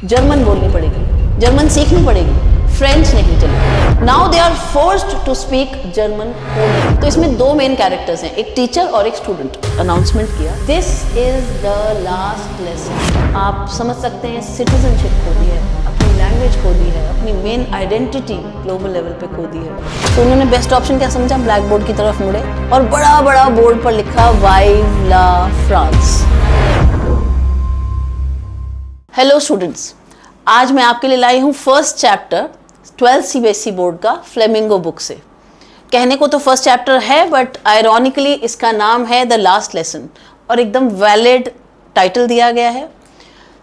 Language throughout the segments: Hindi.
जर्मन बोलनी पड़ेगी, जर्मन सीखनी पड़ेगी, फ्रेंच नहीं चलेगी। Now they are forced to speak German only. तो इसमें दो मेन कैरेक्टर्स हैं, एक टीचर और एक स्टूडेंट। अनाउंसमेंट किया, this is the last lesson. आप समझ सकते हैं सिटीजनशिप खो दी है, अपनी लैंग्वेज खो दी है, अपनी मेन आइडेंटिटी ग्लोबल लेवल पे खो दी है। तो उन्होंने बेस्ट ऑप्शन क्या समझा, ब्लैक बोर्ड की तरफ मुड़े और बड़ा बड़ा बोर्ड पर लिखा वाइव ला फ्रांस। हेलो स्टूडेंट्स, आज मैं आपके लिए लाई हूँ first chapter 12th CBSE board का फ्लेमिंगो बुक से। कहने को तो फर्स्ट चैप्टर है, बट आयरॉनिकली इसका नाम है द लास्ट लेसन और एकदम वैलिड टाइटल दिया गया है।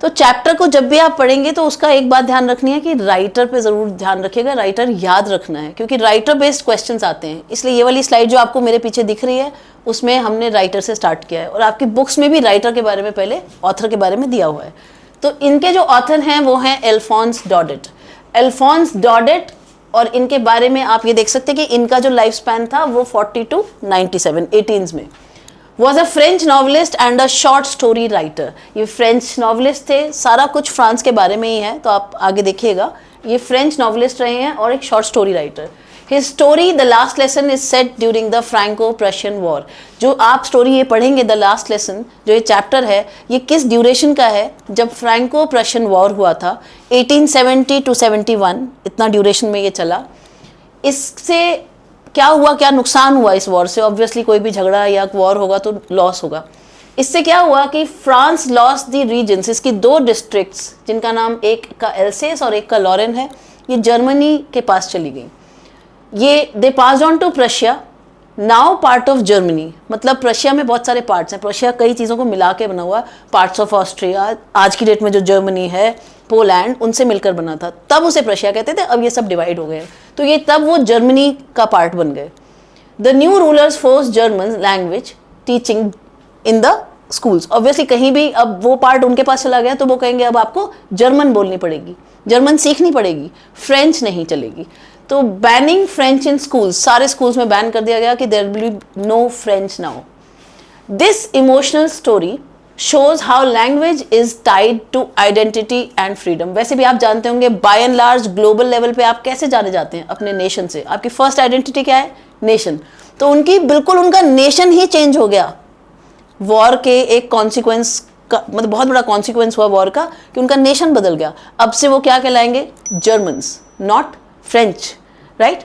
तो चैप्टर को जब भी आप पढ़ेंगे तो उसका एक बात ध्यान रखनी है कि राइटर पे ज़रूर ध्यान रखिएगा, राइटर याद रखना है, क्योंकि राइटर बेस्ड क्वेश्चंस आते हैं। इसलिए ये वाली स्लाइड जो आपको मेरे पीछे दिख रही है उसमें हमने राइटर से स्टार्ट किया है और आपकी बुक्स में भी राइटर के बारे में पहले ऑथर के बारे में दिया हुआ है। तो इनके जो ऑथर हैं वो हैं अल्फोंस डॉडेट। अल्फोंस डॉडेट, और इनके बारे में आप ये देख सकते हैं कि इनका जो लाइफ स्पैन था वो 40 to 97 18s में। Was a French novelist and a short story writer. ये फ्रेंच नॉवलिस्ट थे, सारा कुछ फ्रांस के बारे में ही है, तो आप आगे देखिएगा। ये फ्रेंच नॉवलिस्ट रहे हैं और एक short story writer. His story the last lesson is set during the Franco Prussian war. जो आप स्टोरी ये पढ़ेंगे द लास्ट लेसन, जो ये चैप्टर है, ये किस ड्यूरेशन का है, जब फ्रैंको प्रशियन वॉर हुआ था 1870 to 71, इतना ड्यूरेशन में ये चला। इससे क्या हुआ, क्या नुकसान हुआ इस वॉर से? ऑब्वियसली कोई भी झगड़ा या वॉर होगा तो लॉस होगा। इससे क्या हुआ कि फ्रांस लॉस द रीजन्स, इसकी दो डिस्ट्रिक्ट्स जिनका नाम एक का एल्सेस और एक का लॉरेन है, ये जर्मनी के पास चली गई। ये they pass on to Prussia, now part of Germany. मतलब प्रशिया में बहुत सारे पार्ट्स हैं, प्रशिया कई चीज़ों को मिला के बना हुआ, पार्ट्स ऑफ ऑस्ट्रिया, आज की डेट में जो जर्मनी है, पोलैंड, उनसे मिलकर बना था, तब उसे प्रशिया कहते थे। अब ये सब डिवाइड हो गए, तो ये तब वो जर्मनी का पार्ट बन गए। The new rulers force German language teaching in the schools. Obviously कहीं भी अब वो पार्ट उनके पास चला गया तो वो कहेंगे अब आपको जर्मन बोलनी पड़ेगी, जर्मन सीखनी पड़ेगी, फ्रेंच नहीं चलेगी। तो बैनिंग फ्रेंच इन स्कूल्स, सारे स्कूल्स में बैन कर दिया गया कि there will be no French now. This emotional story shows how language is tied to identity and freedom. वैसे भी आप जानते होंगे by and large global level पे आप कैसे जाने जाते हैं अपने नेशन से। आपकी फर्स्ट आइडेंटिटी क्या है? नेशन। तो उनकी बिल्कुल उनका नेशन ही चेंज हो गया वॉर के एक कॉन्सिक्वेंस का, मतलब बहुत बड़ा कॉन्सिक्वेंस हुआ वॉर का कि उनका नेशन बदल गया। अब से वो क्या कहलाएंगे? Germans, not French, right.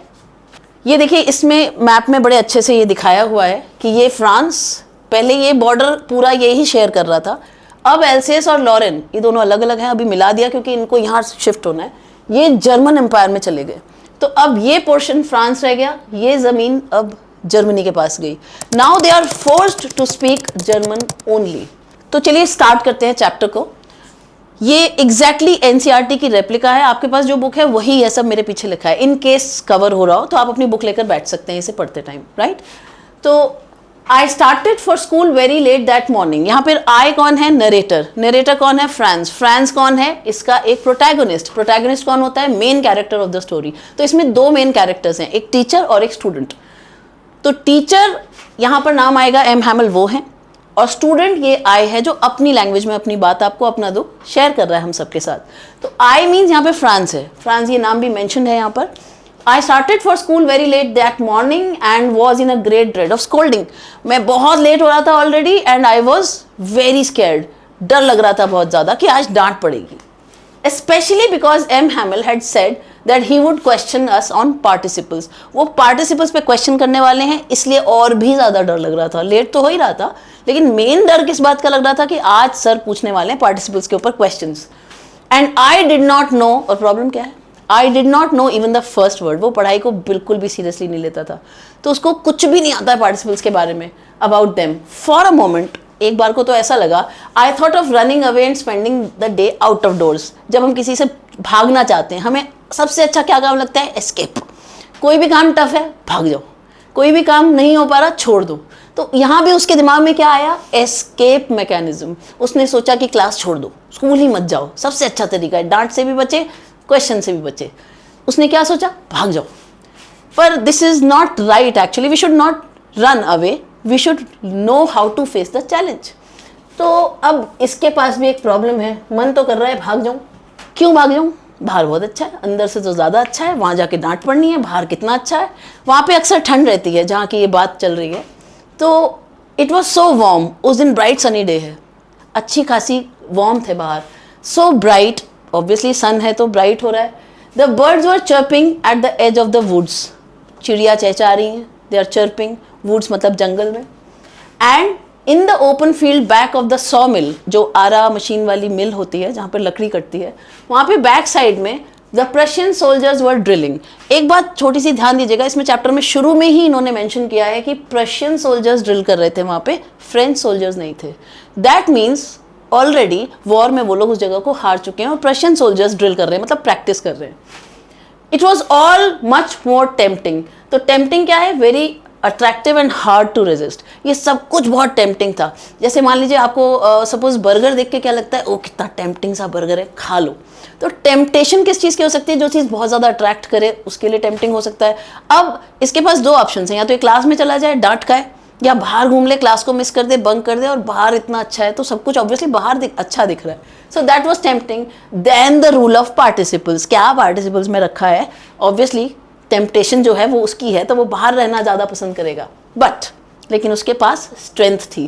ये देखिए इसमें मैप में बड़े अच्छे से ये दिखाया हुआ है कि ये फ्रांस, पहले ये बॉर्डर पूरा ये ही शेयर कर रहा था। अब एल्सेस और लॉरेन ये दोनों अलग अलग हैं, अभी मिला दिया क्योंकि इनको यहाँ शिफ्ट होना है। ये जर्मन एम्पायर में चले गए, तो अब ये पोर्शन फ्रांस रह गया, ये ज़मीन अब जर्मनी के पास गई। Now they are forced to speak German only. तो चलिए स्टार्ट करते हैं चैप्टर को। ये एग्जैक्टली NCERT की रेप्लिका है, आपके पास जो बुक है वही ये सब मेरे पीछे लिखा है। इन केस कवर हो रहा हो तो आप अपनी बुक लेकर बैठ सकते हैं इसे पढ़ते टाइम, राइट। तो I started for school very let that morning. यहाँ पर आई कौन है? नरेटर। नरेटर कौन है? फ्रांस। फ्रांस कौन है? इसका एक प्रोटैगोनिस्ट। प्रोटैगोनिस्ट कौन होता है? Main character of the story. तो इसमें दो मेन कैरेक्टर्स हैं, एक टीचर और एक स्टूडेंट। तो टीचर यहाँ पर नाम आएगा एम हैमल, वो हैं, और स्टूडेंट ये आई है जो अपनी लैंग्वेज में अपनी बात आपको, अपना दुख शेयर कर रहा है हम सबके साथ। तो आई मीन्स यहाँ पे फ्रांस है, फ्रांस ये नाम भी मेंशन है यहाँ पर। I started for school very let that morning and was in a great dread of scolding. मैं बहुत लेट हो रहा था already and I was very scared, डर लग रहा था बहुत ज़्यादा कि आज डांट पड़ेगी। Especially because M. Hamel had said that he would question us on participles. वो participles पे question करने वाले हैं, इसलिए और भी ज़्यादा डर लग रहा था। लेट तो हो ही रहा था, लेकिन मेन डर किस बात का लग रहा था कि आज सर पूछने वाले हैं participles के ऊपर questions. And I did not know, और प्रॉब्लम क्या है? I did not know even the first word. वो पढ़ाई को बिल्कुल भी सीरियसली नहीं लेता था, तो उसको कुछ भी नहीं आता है participles के बारे में, about them. For a moment, एक बार को तो ऐसा लगा, I thought of running away and spending the day out of doors. जब हम किसी से भागना चाहते हैं, हमें सबसे अच्छा क्या काम लगता है? एस्केप। कोई भी काम टफ है, भाग जाओ, कोई भी काम नहीं हो पा रहा, छोड़ दो। तो यहाँ भी उसके दिमाग में क्या आया? Escape mechanism. उसने सोचा कि क्लास छोड़ दो, स्कूल ही मत जाओ, सबसे अच्छा तरीका है, डांट से भी बचे, क्वेश्चन से भी बचे। उसने क्या सोचा? भाग जाओ। पर this is not right actually, we should not run away, we should know how to face the challenge. तो अब इसके पास भी एक प्रॉब्लम है, मन तो कर रहा है भाग जाऊं, क्यों भाग जाऊँ, बाहर बहुत अच्छा है, अंदर से तो ज़्यादा अच्छा है, वहाँ जाके डांट पड़नी है, बाहर कितना अच्छा है, वहाँ पे अक्सर ठंड रहती है जहाँ की ये बात चल रही है। तो इट वॉज सो वार्म, उस दिन ब्राइट सनी डे है, अच्छी खासी वार्म थे बाहर, सो ब्राइट, ऑब्वियसली सन है तो ब्राइट हो रहा है। The birds were chirping at the edge of the woods, चिड़िया चहचा रही हैं, दे आर चर्पिंग, वुड्स मतलब जंगल में। And in the open field back of the saw mill, जो आरा मशीन वाली मिल होती है जहाँ पर लकड़ी कटती है, वहाँ पे बैक साइड में the Prussian soldiers were drilling. एक बात छोटी सी ध्यान दीजिएगा, इसमें चैप्टर में शुरू में ही इन्होंने मेंशन किया है कि प्रशियन सोल्जर्स ड्रिल कर रहे थे, वहाँ पे फ्रेंच सोल्जर्स नहीं थे। दैट मीन्स ऑलरेडी वॉर में वो लोग उस जगह को हार चुके हैं और प्रशियन सोल्जर्स ड्रिल कर रहे हैं, मतलब प्रैक्टिस कर रहे हैं। It was all much more tempting. तो टेम्पटिंग क्या है, very attractive and hard to resist. ये सब कुछ बहुत टेम्पटिंग था। जैसे मान लीजिए आपको सपोज बर्गर देख के क्या लगता है, ओ कितना टेम्पटिंग सा बर्गर है, खा लो। तो टेम्पटेशन किस चीज़ की हो सकती है, जो चीज़ बहुत ज़्यादा अट्रैक्ट करे उसके लिए टेम्पटिंग हो सकता है। अब इसके पास दो ऑप्शन हैं, या तो ये क्लास में चला जाए डांट खाए, या बाहर घूम ले, क्लास को मिस कर दे, बंक कर दे, और बाहर इतना अच्छा है तो सब कुछ ऑब्वियसली बाहर अच्छा दिख रहा है। So that was tempting. Than the rule of participles, क्या पार्टिसिपल्स में रखा है, ऑब्वियसली टेम्पटेशन जो है वो उसकी है तो वो बाहर रहना ज़्यादा पसंद करेगा। बट लेकिन उसके पास स्ट्रेंथ थी,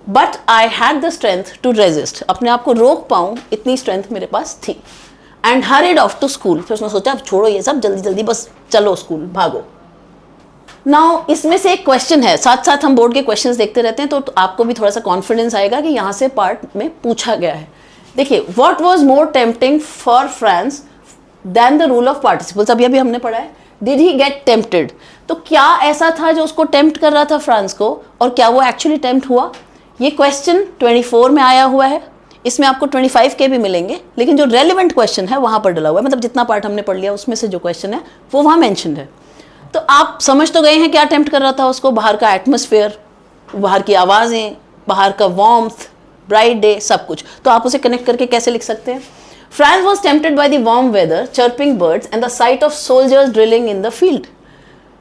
but I had the strength to resist, अपने आप को रोक पाऊँ इतनी स्ट्रेंथ मेरे पास थी। And hurried off to school, फिर उसने सोचा अब छोड़ो ये सब, जल्दी जल्दी बस चलो स्कूल, भागो। नाउ इसमें से एक क्वेश्चन है, साथ साथ हम बोर्ड के क्वेश्चंस देखते रहते हैं तो आपको भी थोड़ा सा कॉन्फिडेंस आएगा कि यहाँ से पार्ट में पूछा गया है। देखिए, what was more tempting for Franz than the rule of participles, अभी हमने पढ़ा है। डिड ही गेट टेम्प्टेड, तो क्या ऐसा था जो उसको टेम्प्ट कर रहा था फ्रांस को, और क्या वो एक्चुअली टेम्प्ट हुआ? ये क्वेश्चन 24 में आया हुआ है, इसमें आपको 25 के भी मिलेंगे, लेकिन जो रेलिवेंट क्वेश्चन है वहाँ पर डला हुआ है, मतलब जितना पार्ट हमने पढ़ लिया उसमें से जो क्वेश्चन है वो वहाँ मैंशनड है। तो आप समझ तो गए हैं क्या अटेम्प्ट कर रहा था उसको, बाहर का एटमॉस्फेयर, बाहर की आवाज़ें, बाहर का वार्मथ, ब्राइट डे, सब कुछ। तो आप उसे कनेक्ट करके कैसे लिख सकते हैं? France was tempted by the warm weather, chirping birds, and the sight of soldiers drilling in the field.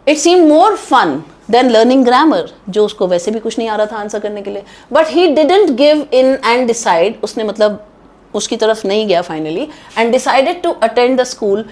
It seemed more fun than learning grammar, जो उसको वैसे भी कुछ नहीं आ रहा था आंसर करने के लिए. But he didn't give in and decide, उसने मतलब उसकी तरफ नहीं गया finally, and decided to attend the school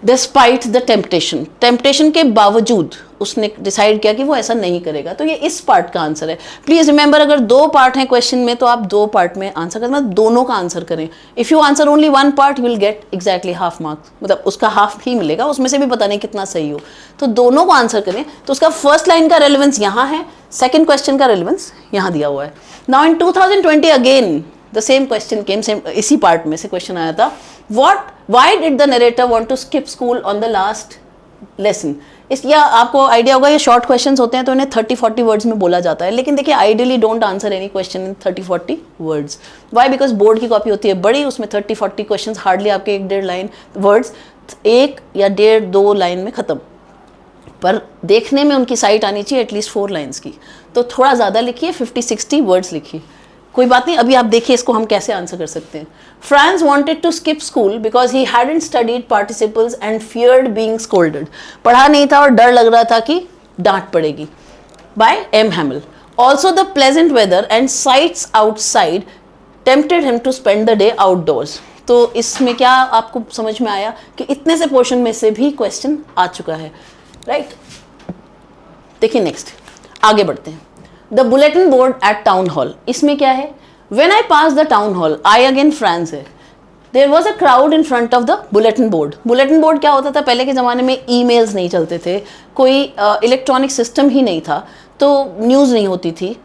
despite the temptation, temptation के बावजूद उसने डिसाइड किया कि वो ऐसा नहीं करेगा। तो ये इस पार्ट का आंसर है। प्लीज़ रिमेंबर, अगर दो पार्ट हैं क्वेश्चन में तो आप दो पार्ट में आंसर करें, मतलब दोनों का आंसर करें। If you answer only one part you will gate exactly half marks, मतलब उसका हाफ ही मिलेगा, उसमें से भी पता नहीं कितना सही हो। तो दोनों को आंसर करें। तो उसका फर्स्ट लाइन का रेलिवेंस यहाँ है, सेकेंड क्वेश्चन का रेलिवेंस यहाँ दिया हुआ है। Now in 2020 again the same question came, same इसी पार्ट में से क्वेश्चन आया था, why did the narrator want to skip school on the last lesson? इसलिए आपको आइडिया होगा ये शॉर्ट क्वेश्चंस होते हैं तो इन्हें 30-40 वर्ड्स में बोला जाता है, लेकिन देखिए ideally don't answer any question in 30-40 words. Why? Because board की कॉपी होती है बड़ी, उसमें 30-40 क्वेश्चंस हार्डली आपके 1-1.5 लाइन वर्ड्स, 1 या 1.5-2 लाइन में ख़त्म, पर देखने में उनकी साइट आनी चाहिए एटलीस्ट 4 लाइन्स की। तो थोड़ा ज़्यादा लिखिए, 50-60 वर्ड्स लिखिए, कोई बात नहीं। अभी आप देखिए इसको हम कैसे आंसर कर सकते हैं। Franz wanted to skip school because he hadn't studied participles and feared being scolded, पढ़ा नहीं था और डर लग रहा था कि डांट पड़ेगी। By M Hamel. Also the pleasant weather and sights outside tempted him to spend the day outdoors. तो इसमें क्या आपको समझ में आया कि इतने से पोर्शन में से भी क्वेश्चन आ चुका है, राइट? देखिए नेक्स्ट आगे बढ़ते हैं। The bulletin board at town hall, इसमें क्या है? When I pass the town hall, I again Franz है, there was a crowd in front of the bulletin board. Bulletin board क्या होता था? पहले के ज़माने में ईमेल्स नहीं चलते थे, कोई इलेक्ट्रॉनिक सिस्टम ही नहीं था, तो न्यूज़ नहीं होती थी,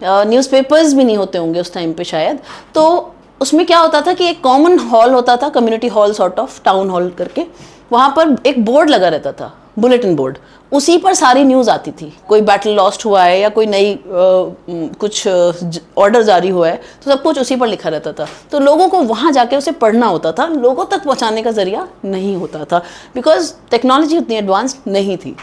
न्यूज़पेपर्स भी नहीं होते होंगे उस टाइम पे शायद। तो उसमें क्या होता था कि एक कॉमन हॉल होता था, community hall sort of, town hall करके, वहाँ पर एक बोर्ड लगा रहता था, बुलेटिन बोर्ड, उसी पर सारी न्यूज़ आती थी। कोई बैटल लॉस्ट हुआ है या कोई नई कुछ ऑर्डर जारी हुआ है तो सब कुछ उसी पर लिखा रहता था। तो लोगों को वहाँ जाके उसे पढ़ना होता था, लोगों तक पहुँचाने का जरिया नहीं होता था बिकॉज टेक्नोलॉजी उतनी एडवांस नहीं थी।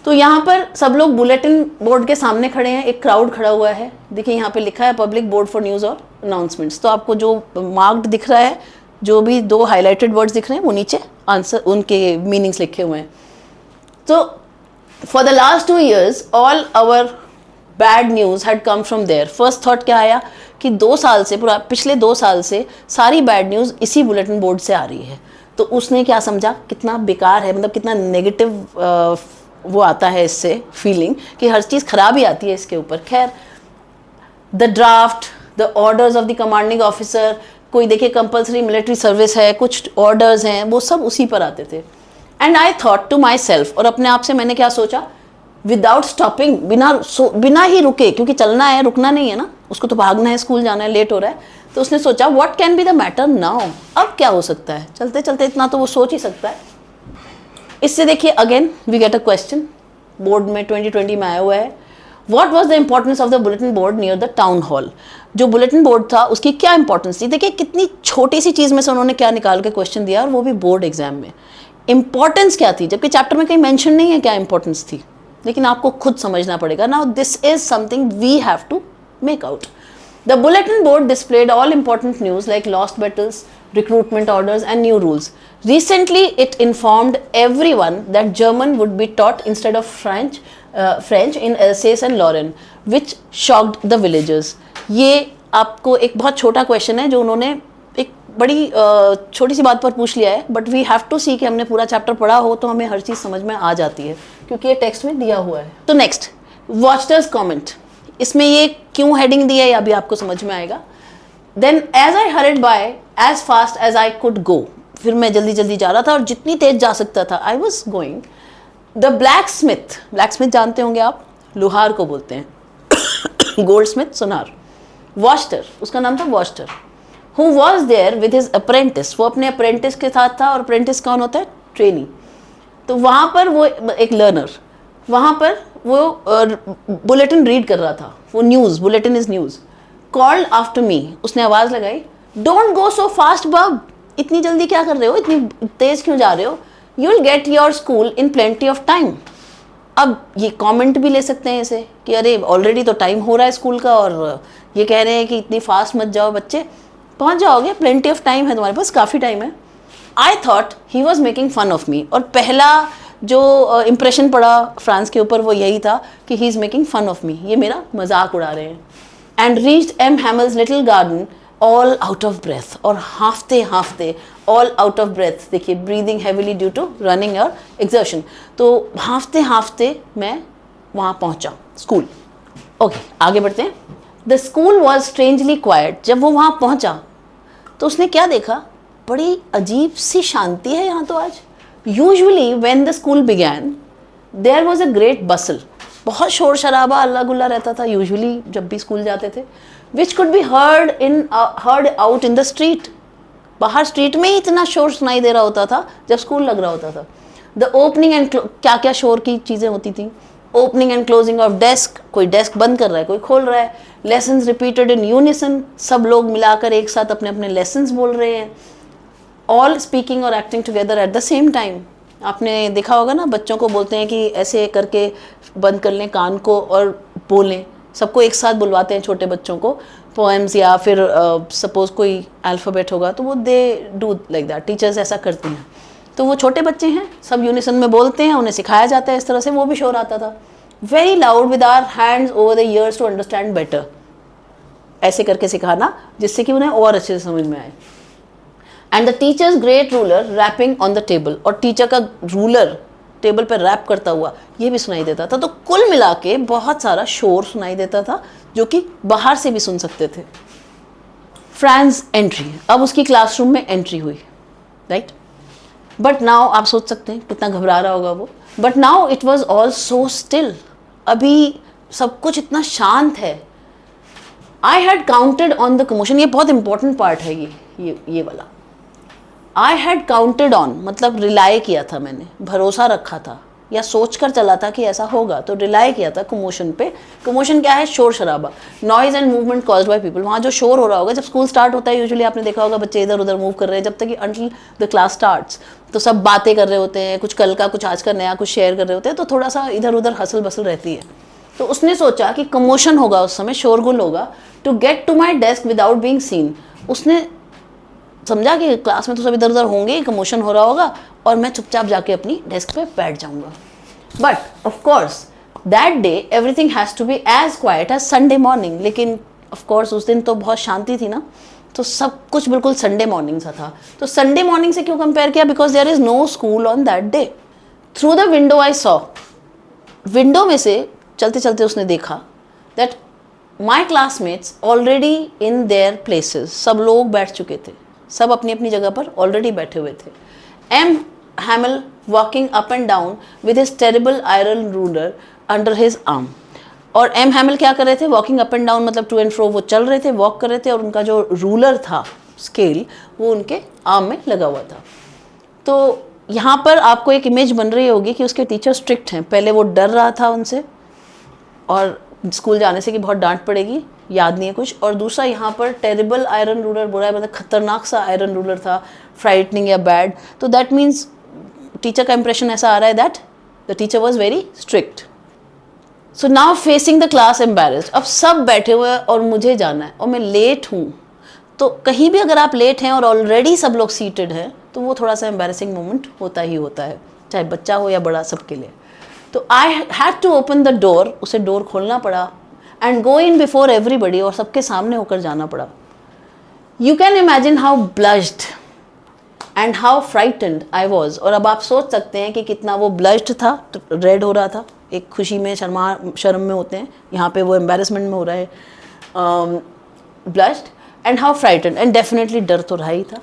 तो यहाँ पर सब लोग बुलेटिन बोर्ड के सामने खड़े हैं, एक क्राउड खड़ा हुआ है। देखिए यहाँ पे लिखा है पब्लिक बोर्ड फॉर न्यूज़ और अनाउंसमेंट्स। तो आपको जो मार्क्ड दिख रहा है, जो भी 2 हाईलाइटेड वर्ड्स दिख रहे हैं वो नीचे आंसर उनके मीनिंग्स लिखे हुए हैं। तो for the last 2 years all our bad news had come from there. First thought क्या आया कि 2 साल से पूरा पिछले 2 साल से सारी बैड न्यूज़ इसी बुलेटिन बोर्ड से आ रही है। तो उसने क्या समझा कितना बेकार है, मतलब कितना नेगेटिव वो आता है इससे फीलिंग कि हर चीज़ खराब ही आती है इसके ऊपर। खैर, the draft, the orders of the commanding officer, कोई देखिए कंपल्सरी मिलिट्री सर्विस है, कुछ ऑर्डर्स हैं, वो सब उसी पर आते थे। And I thought to myself, और अपने आप से मैंने क्या सोचा, विदाउट स्टॉपिंग, बिना ही रुके, क्योंकि चलना है, रुकना नहीं है ना, उसको तो भागना है, स्कूल जाना है, लेट हो रहा है। तो उसने सोचा what can be the matter now, अब क्या हो सकता है, चलते चलते इतना तो वो सोच ही सकता है। इससे देखिए again we get a question, board में 2020 में आया हुआ है, what was the importance of the bulletin board near the town hall. जो बुलेटिन बोर्ड था उसकी क्या इंपॉर्टेंस थी। देखिए कितनी छोटी सी चीज़ में से उन्होंने क्या निकाल के क्वेश्चन दिया, और वो भी बोर्ड एग्जाम में। इंपॉर्टेंस क्या थी, जबकि चैप्टर में कहीं मेंशन नहीं है क्या इंपॉर्टेंस थी, लेकिन आपको खुद समझना पड़ेगा। Now this is something we have to make out. The bulletin board displayed all important news like lost battles, recruitment orders and new rules. Recently it informed everyone that German would be taught instead of French in Alsace and Lorraine, which shocked the villagers. ये आपको एक बहुत छोटा क्वेश्चन है जो उन्होंने एक बड़ी छोटी सी बात पर पूछ लिया है, बट वी हैव टू सी कि हमने पूरा चैप्टर पढ़ा हो तो हमें हर चीज़ समझ में आ जाती है, क्योंकि ये टेक्स्ट में दिया हुआ है। तो नेक्स्ट, वॉचर्स कमेंट, इसमें ये क्यों हेडिंग दी है ये अभी आपको समझ में आएगा। Then as I hurried by as fast as I could go, फिर मैं जल्दी जल्दी जा रहा था और जितनी तेज जा सकता था I was going. The black Smith जानते होंगे आप, लोहार को बोलते हैं, गोल्ड स्मिथ सुनार। वॉस्टर, उसका नाम था Wachter, who was there with his apprentice, वो अपने अप्रेंटिस के साथ था, और अप्रेंटिस कौन होता है, ट्रेनी। तो वहाँ पर वो एक लर्नर, वहाँ पर वो बुलेटिन रीड कर रहा था, वो news, bulletin is news. Called after me, उसने आवाज़ लगाई, डोंट गो सो फास्ट बब, इतनी जल्दी क्या कर रहे हो, इतनी तेज़ क्यों जा रहे हो, you will get your school in plenty of time. अब ये कमेंट भी ले सकते हैं इसे कि अरे ऑलरेडी तो टाइम हो रहा है स्कूल का, और ये कह रहे हैं कि इतनी फास्ट मत जाओ बच्चे, पहुंच जाओगे, प्लेंटी ऑफ टाइम है तुम्हारे पास, काफ़ी टाइम है। I thought he was making fun of me, और पहला जो इम्प्रेशन पड़ा फ्रांस के ऊपर वो यही था कि he is making fun of me, ये मेरा मजाक उड़ा रहे हैं। And reached M Hamel's little garden all out of breath, और हाफते हाफते, ऑल आउट ऑफ ब्रेथ, देखिए breathing heavily due to running और एक्सर्शन, तो हाफते हाफते मैं वहाँ पहुँचा स्कूल। ओके, आगे बढ़ते हैं। The school was strangely quite, जब वो वहाँ पहुँचा तो उसने क्या देखा, बड़ी अजीब सी शांति है यहाँ तो आज। Usually when the school began there was a great bustle, बहुत शोर शराबा अल्लाह गुल्ला रहता था यूजुअली जब भी स्कूल जाते थे, which could be heard out in the street, बाहर स्ट्रीट में ही इतना शोर सुनाई दे रहा होता था जब स्कूल लग रहा होता था। द ओपनिंग एंड क्या क्या शोर की चीज़ें होती थी, opening and closing of desk, कोई डेस्क बंद कर रहा है, कोई खोल रहा है, लेसन्स रिपीटेड इन यूनिसन, सब लोग मिलाकर एक साथ अपने अपने लेसन्स बोल रहे हैं, ऑल स्पीकिंग और acting together at the same time. आपने देखा होगा ना, बच्चों को बोलते हैं कि ऐसे करके बंद कर लें कान को और बोलें, सबको एक साथ बुलवाते हैं छोटे बच्चों को, पोएम्स या फिर सपोज कोई अल्फ़ाबेट होगा तो वो they do like that, teachers ऐसा करती हैं। तो वो छोटे बच्चे हैं, सब यूनिसन में बोलते हैं, उन्हें सिखाया जाता है इस तरह से, वो भी शोर आता था। Very loud with our hands over the ears to understand better, ऐसे करके सिखाना जिससे कि उन्हें और अच्छे से समझ में आए। And the teacher's great ruler rapping on the table, और टीचर का रूलर टेबल पर रैप करता हुआ ये भी सुनाई देता था। तो कुल मिला के बहुत सारा शोर सुनाई देता था जो कि बाहर से भी सुन सकते थे। फ्रांस एंट्री, अब उसकी क्लासरूम में एंट्री हुई, राइट। बट नाउ आप सोच सकते हैं कितना घबरा रहा होगा वो, but now it was all so still, अभी सब कुछ इतना शांत है। I had counted on the commotion, ये बहुत इंपॉर्टेंट पार्ट है ये वाला। आई हैड काउंटेड ऑन मतलब रिलाई किया था मैंने, भरोसा रखा था या सोच कर चला था कि ऐसा होगा, तो रिलाई किया था कमोशन पे। कमोशन क्या है, शोर शराबा, noise and movement caused by people. वहाँ जो शोर हो रहा होगा, जब स्कूल स्टार्ट होता है यूजुअली आपने देखा होगा बच्चे इधर उधर मूव कर रहे हैं, जब तक कि अंटिल द क्लास स्टार्ट्स, तो सब बातें कर रहे होते हैं, कुछ कल का कुछ आज का नया कुछ शेयर कर रहे होते हैं, तो थोड़ा सा इधर उधर हसल बसल रहती है। तो उसने सोचा कि कमोशन होगा उस समय, शोरगुल होगा, to get to my desk without being seen. उसने समझा कि क्लास में तो सब इधर उधर होंगे, कमोशन हो रहा होगा और मैं चुपचाप जाके अपनी डेस्क पे बैठ जाऊंगा। But of course that day everything has to be as quiet as Sunday morning. लेकिन ऑफ कोर्स उस दिन तो बहुत शांति थी ना, तो सब कुछ बिल्कुल संडे मॉर्निंग सा था। तो संडे मॉर्निंग से क्यों कंपेयर किया? Because there is no school on that day. Through the window I saw, window में से चलते चलते उसने देखा that my classmates already in their places, सब लोग बैठ चुके थे, सब अपनी अपनी जगह पर ऑलरेडी बैठे हुए थे। M Hamel walking up and down with his terrible iron ruler under his arm. और एम हैमिल क्या कर रहे थे? वॉकिंग अप एंड डाउन मतलब टू एंड फ्रो, वो चल रहे थे, वॉक कर रहे थे, और उनका जो रूलर था, स्केल, वो उनके आर्म में लगा हुआ था। तो यहाँ पर आपको एक इमेज बन रही होगी कि उसके टीचर स्ट्रिक्ट हैं। पहले वो डर रहा था उनसे और स्कूल जाने से कि बहुत डांट पड़ेगी, याद नहीं है कुछ। और दूसरा यहाँ पर टेरिबल आयरन रूलर बोला है, मतलब खतरनाक सा आयरन रूलर था, फ्राइटनिंग या बैड। तो दैट मीन्स टीचर का इंप्रेशन ऐसा आ रहा है that the teacher was very strict. So now facing the class embarrassed, अब सब बैठे हुए हैं और मुझे जाना है और मैं लेट हूँ। तो कहीं भी अगर आप लेट हैं और ऑलरेडी सब लोग सीटेड हैं तो वो थोड़ा सा एम्बेरसिंग मोमेंट होता ही होता है, चाहे बच्चा हो या बड़ा, सबके लिए। तो I had to open the door, उसे डोर खोलना पड़ा, and go in before everybody, और सबके सामने होकर जाना पड़ा। You can imagine how blushed and how frightened I was. और अब आप सोच सकते हैं कि कितना वो ब्लश्ड था, रेड हो रहा था, एक खुशी में शर्म में होते हैं, यहाँ पे वो एम्बेरसमेंट में हो रहा है, blushed and how frightened, and definitely डर तो रहा ही था।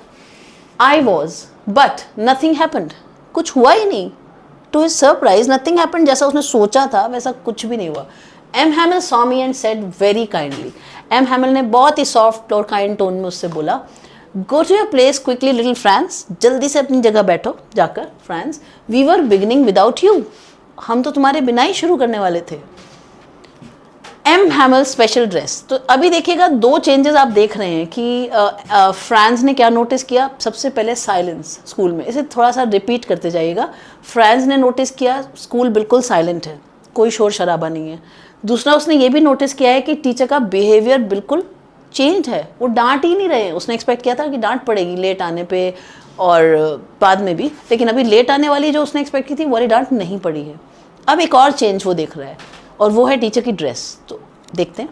I was, but nothing happened, कुछ हुआ ही नहीं। To his surprise nothing happened, जैसा उसने सोचा था वैसा कुछ भी नहीं हुआ। M Hamel saw me and said very kindly, M Hamel ने बहुत ही सॉफ्ट और काइंड टोन में उससे बोला, go to your place quickly little Franz, जल्दी से अपनी जगह बैठो जाकर Franz, we were beginning without you, हम तो तुम्हारे बिना ही शुरू करने वाले थे। M Hamel special dress. तो अभी देखिएगा दो चेंजेस आप देख रहे हैं कि फ्रांस ने क्या नोटिस किया। सबसे पहले साइलेंस स्कूल में, इसे थोड़ा सा रिपीट करते जाइएगा। फ्रांस ने नोटिस किया स्कूल बिल्कुल साइलेंट है, कोई शोर शराबा नहीं है। दूसरा उसने ये भी नोटिस किया है कि टीचर का बिहेवियर बिल्कुल चेंज है, वो डांट ही नहीं रहे। उसने एक्सपेक्ट किया था कि डांट पड़ेगी लेट आने पे और बाद में भी, लेकिन अभी लेट आने वाली जो उसने एक्सपेक्ट की थी वो वाली डांट नहीं पड़ी है। अब एक और चेंज वो देख रहा है और वो है टीचर की ड्रेस। तो देखते हैं।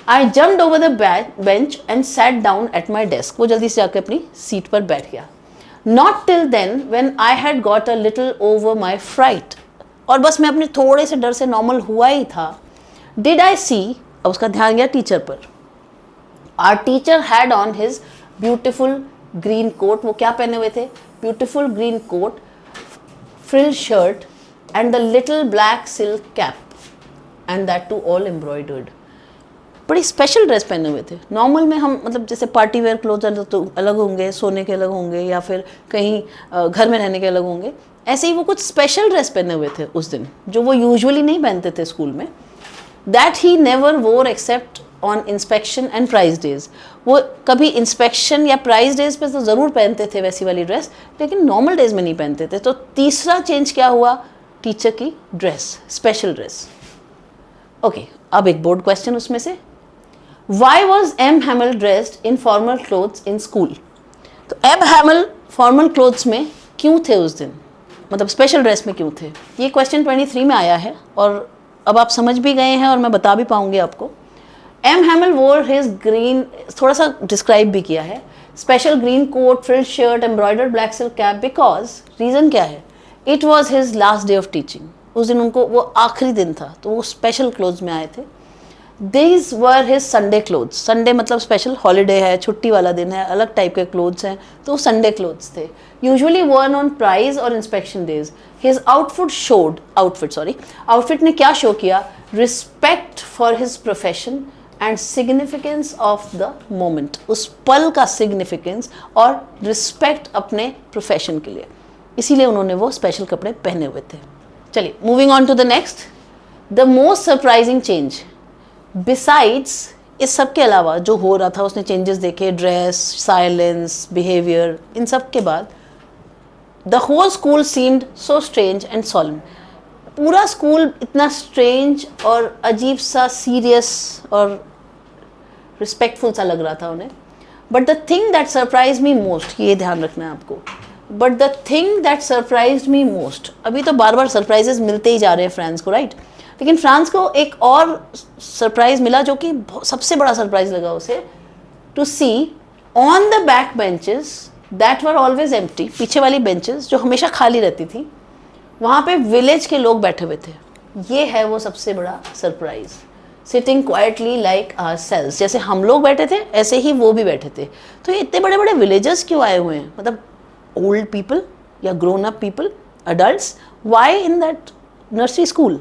I jumped over the bench and sat down at my desk, वो जल्दी से जाकर अपनी सीट पर बैठ गया। Not till then when I had got a little over my fright, और बस मैं अपने थोड़े से डर से नॉर्मल हुआ ही था। डिड आई सी, अब उसका ध्यान गया टीचर पर। Our teacher had on his beautiful green coat, वो क्या पहने हुए थे? Beautiful green coat, frill shirt and the little black silk cap, and that too all embroidered. बड़ी स्पेशल ड्रेस पहने हुए थे। नॉर्मल में हम मतलब जैसे पार्टी वेयर क्लोथ तो अलग होंगे, सोने के अलग होंगे, या फिर कहीं घर में रहने के अलग होंगे, ऐसे ही वो कुछ स्पेशल ड्रेस पहने हुए थे उस दिन, जो वो यूजुअली नहीं पहनते थे स्कूल में। That he never wore except on inspection and prize days, वो कभी इंस्पेक्शन या प्राइज डेज पे तो ज़रूर पहनते थे वैसी वाली ड्रेस, लेकिन नॉर्मल डेज में नहीं पहनते थे। तो तीसरा चेंज क्या हुआ? टीचर की ड्रेस, स्पेशल ड्रेस। ओके, अब एक बोर्ड क्वेश्चन उसमें से, why was M Hamel dressed in formal clothes in school? तो एम हैमिल फॉर्मल क्लोथ्स में क्यों थे उस दिन, मतलब स्पेशल ड्रेस में क्यों थे? ये क्वेश्चन 23 में आया है और अब आप समझ भी गए हैं और मैं बता भी पाऊंगी आपको। एम हैमिल वोर हिज ग्रीन, थोड़ा सा डिस्क्राइब भी किया है, special green coat, frill shirt, embroidered black silk cap, because reason क्या है? It was his last day of teaching, उस दिन उनको वो आखिरी दिन था, तो वो स्पेशल क्लोथ्स में आए थे। These were his Sunday clothes, Sunday मतलब स्पेशल हॉलीडे है, छुट्टी वाला दिन है, अलग टाइप के क्लोथ्स हैं, तो संडे क्लोथ्स थे, यूजुअली वर्न ऑन प्राइज और इंस्पेक्शन डेज। हिज आउटफिट ने क्या शो किया? Respect for his profession and significance of the moment, उस पल का सिग्निफिकेंस और रिस्पेक्ट अपने प्रोफेशन के लिए, इसीलिए उन्होंने वो स्पेशल कपड़े पहने हुए थे। चलिए, moving on to the next, the most surprising change. Besides इस सब के अलावा जो हो रहा था, उसने चेंजेस देखे, ड्रेस, साइलेंस, बिहेवियर, इन सब के बाद the whole school seemed so strange and solemn, पूरा स्कूल इतना स्ट्रेंज और अजीब सा, सीरियस और रिस्पेक्टफुल सा लग रहा था उन्हें। But the thing that surprise me most, ये ध्यान रखना है आपको, but the thing that surprise me most, अभी तो बार बार सरप्राइजेस मिलते ही जा रहे हैं फ्रेंड्स को, राइट? लेकिन फ्रांस को एक और सरप्राइज मिला जो कि सबसे बड़ा सरप्राइज लगा उसे, to see on the back benches that were always empty, पीछे वाली बेंचेस जो हमेशा खाली रहती थी, वहाँ पे विलेज के लोग बैठे हुए थे। ये है वो सबसे बड़ा surprise, sitting quietly like ourselves, जैसे हम लोग बैठे थे ऐसे ही वो भी बैठे थे। तो ये इतने बड़े बड़े विलेजर्स क्यों आए हुए हैं, मतलब ओल्ड पीपल या grown up people, adults, why in that nursery school.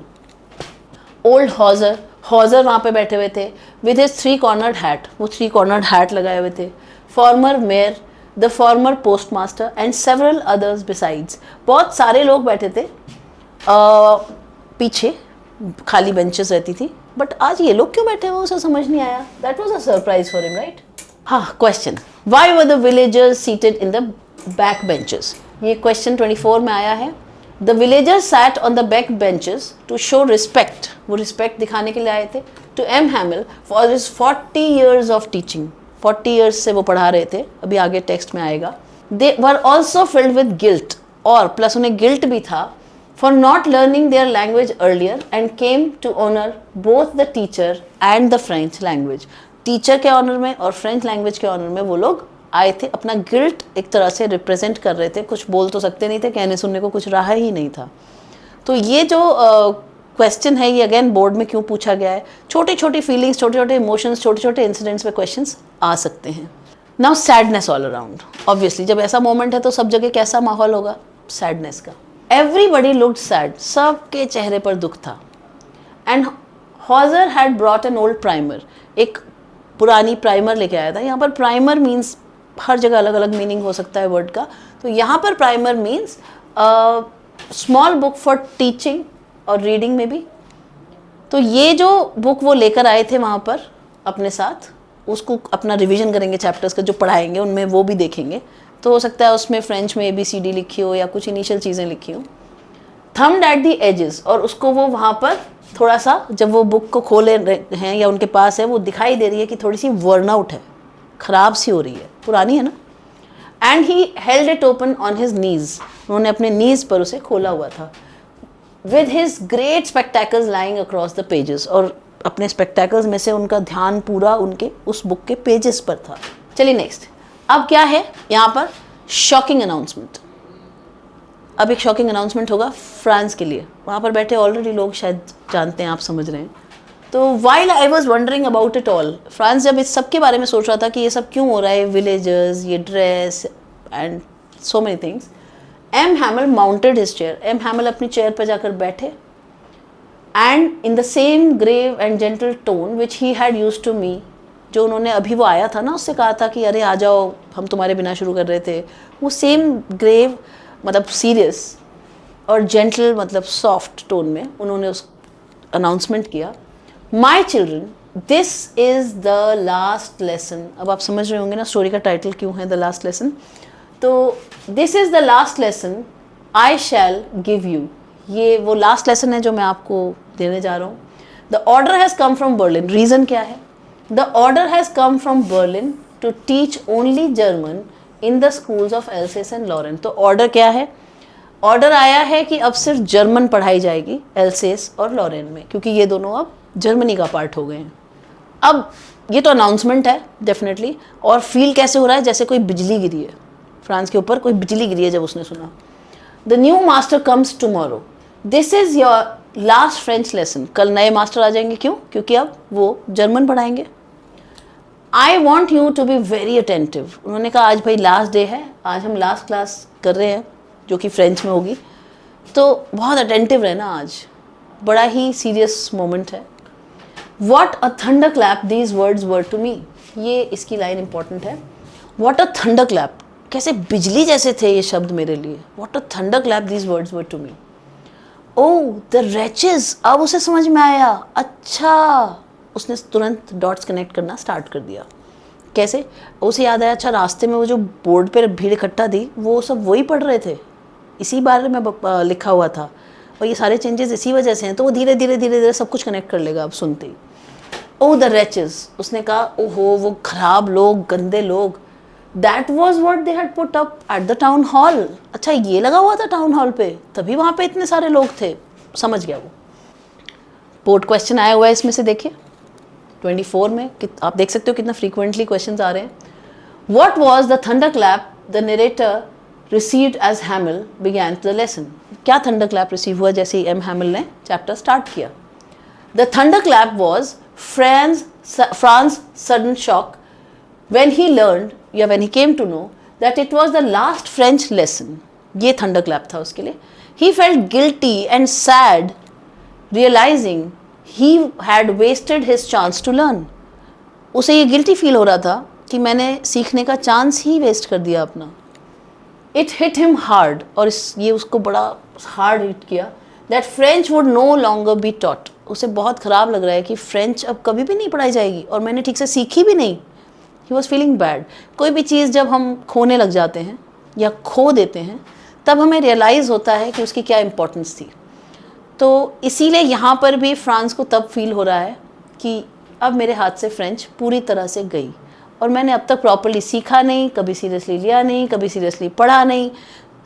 Old Hauser वहाँ पे बैठे हुए थे विद हिज 3 कॉर्नर्ड हैट, वो 3 कॉर्नर्ड हैट लगाए हुए थे। Farmer mayor, the former post master and several others besides, बहुत सारे लोग बैठे थे पीछे, खाली बेंचेस रहती थी। बट आज ये लोग क्यों बैठे हुए उसे समझ नहीं आया। That was a surprise for him, right. हाँ, question, why were the villagers seated in the back benches, ये क्वेश्चन 24 में आया है। The villagers sat on the back benches to show respect, वो रिस्पेक्ट दिखाने के लिए आए थे, to M Hamel for his 40 years of teaching, 40 years से वो पढ़ा रहे थे, अभी आगे टेक्स्ट में आएगा। They were also filled with guilt, और प्लस उन्हें गिल्ट भी था, for not learning their language earlier and came to honor both the teacher and the French language. Teacher के ऑनर में और फ्रेंच लैंग्वेज के ऑनर में वो लोग आए थे, अपना गिल्ट एक तरह से रिप्रेजेंट कर रहे थे। कुछ बोल तो सकते नहीं थे, कहने सुनने को कुछ रहा ही नहीं था। तो ये जो क्वेश्चन है ये अगेन बोर्ड में क्यों पूछा गया है, छोटी छोटी फीलिंग्स, छोटे छोटे इमोशंस, छोटे छोटे इंसिडेंट्स पे क्वेश्चंस आ सकते हैं। Now sadness all around, obviously जब ऐसा मोमेंट है तो सब जगह कैसा माहौल होगा, सैडनेस का। Everybody looked sad, सबके चेहरे पर दुख था। And Hauser had brought an old primer, एक पुरानी प्राइमर लेके आया था। यहाँ पर प्राइमर मीन्स हर जगह अलग अलग मीनिंग हो सकता है वर्ड का, तो यहाँ पर primer means small book for teaching और रीडिंग में भी। तो ये जो बुक वो लेकर आए थे वहाँ पर अपने साथ, उसको अपना रिवीजन करेंगे, चैप्टर्स का जो पढ़ाएंगे उनमें वो भी देखेंगे। तो हो सकता है उसमें फ्रेंच में ABCD लिखी हो या कुछ इनिशियल चीज़ें लिखी हो। थम्ड एट दी एजेस, और उसको वो वहाँ पर थोड़ा सा, जब वो बुक को खोले हैं या उनके पास है, वो दिखाई दे रही है कि थोड़ी सी वर्न आउट है, ख़राब सी हो रही है, पुरानी है ना। And he held it open on his knees, उन्होंने अपने नीज पर उसे खोला हुआ था। With his great spectacles lying across the pages, और अपने स्पेक्टैकल्स में से उनका ध्यान पूरा उनके उस बुक के पेजेस पर था। चलिए नेक्स्ट, अब क्या है यहाँ पर, शॉकिंग अनाउंसमेंट। अब एक शॉकिंग अनाउंसमेंट होगा फ्रांस के लिए, वहाँ पर बैठे ऑलरेडी लोग शायद जानते हैं, आप समझ रहे हैं। तो while I was wondering about it all, France जब इस सब के बारे में सोच रहा था कि ये सब क्यों हो रहा है, विलेजर्स, ये dress and so many things, M Hamel mounted his chair, M Hamel अपनी चेयर पर जाकर बैठे, and in the same grave and gentle tone which he had used to me, जो उन्होंने अभी वो आया था ना उससे कहा था कि अरे आ जाओ हम तुम्हारे बिना शुरू कर रहे थे, वो सेम ग्रेव मतलब सीरियस और जेंटल मतलब सॉफ्ट टोन में उन्होंने उस अनाउंसमेंट किया। My children, this is the last lesson. अब आप समझ रहे होंगे ना स्टोरी का टाइटल क्यों है द लास्ट लेसन। तो this is the last lesson I shell give you, ये वो लास्ट लेसन है जो मैं आपको देने जा रहा हूँ। The order has come from Berlin, reason क्या है, the order has come from Berlin to teach only German in the schools of Alsace and Lorraine. तो ऑर्डर क्या है, ऑर्डर आया है कि अब सिर्फ जर्मन पढ़ाई जाएगी एल्सेस और लॉरेन में, क्योंकि ये दोनों अब जर्मनी का पार्ट हो गए हैं। अब ये तो अनाउंसमेंट है डेफिनेटली, और फील कैसे हो रहा है, जैसे कोई बिजली गिरी है, फ्रांस के ऊपर कोई बिजली गिरी है जब उसने सुना। The new master comes tomorrow, this is your last French lesson, कल नए मास्टर आ जाएंगे, क्यों, क्योंकि अब वो जर्मन पढ़ाएंगे। I want you to be very attentive, उन्होंने कहा आज भाई लास्ट डे है, आज हम लास्ट क्लास कर रहे हैं जो कि फ्रेंच में होगी, तो बहुत अटेंटिव रहना, आज बड़ा ही सीरियस मोमेंट है। What a thunder clap these words were to me, ये इसकी लाइन इंपॉर्टेंट है। वॉट अ थंडर क्लैप, कैसे बिजली जैसे थे ये शब्द मेरे लिए। What a thunder clap these words were to me. Oh the wretches, अब उसे समझ में आया, अच्छा, उसने तुरंत डॉट्स कनेक्ट करना स्टार्ट कर दिया। कैसे, उसे याद आया, अच्छा रास्ते में वो जो बोर्ड पर भीड़ इकट्ठा थी वो सब वही पढ़ रहे थे, इसी बारे में लिखा हुआ था, और ये सारे चेंजेस इसी वजह से हैं। तो वो धीरे धीरे धीरे धीरे सब कुछ कनेक्ट कर लेगा अब सुनते ही। ओह द रेचेस, उसने कहा ओहो वो खराब लोग, गंदे लोग। That was what they had put up at the town hall, अच्छा ये लगा हुआ था टाउन हॉल पे, तभी वहाँ पे इतने सारे लोग थे, समझ गया वो। बोर्ड क्वेश्चन आया हुआ है इसमें से, देखिए 24 में आप देख सकते हो कितना फ्रीक्वेंटली क्वेश्चंस आ रहे हैं. What was the thunderclap the narrator received as Hamill began the lesson? क्या thunderclap रिसीव हुआ जैसे ही एम हैमिल ने चैप्टर स्टार्ट किया? The thunderclap was Fran's sudden shock when he learned या when he came to know that it was the last French lesson. ये thunderclap था उसके लिए. He felt guilty and sad realizing he had wasted his chance to learn. उसे ये गिल्टी फील हो रहा था कि मैंने सीखने का चांस ही वेस्ट कर दिया अपना. इट हिट हिम हार्ड, और ये उसको बड़ा हार्ड हिट किया, that French would know longer be taught. उसे बहुत ख़राब लग रहा है कि फ्रेंच अब कभी भी नहीं पढ़ाई जाएगी और मैंने ठीक से सीखी भी नहीं. He was feeling bad. कोई भी चीज़ जब हम खोने लग जाते हैं या खो देते हैं तब हमें रियलाइज़ होता है कि उसकी क्या इम्पोर्टेंस थी. तो इसीलिए यहाँ पर भी फ्रांस को तब फील हो रहा है कि अब मेरे हाथ से फ्रेंच पूरी तरह से गई और मैंने अब तक प्रॉपरली सीखा नहीं, कभी सीरियसली लिया नहीं, कभी सीरियसली पढ़ा नहीं.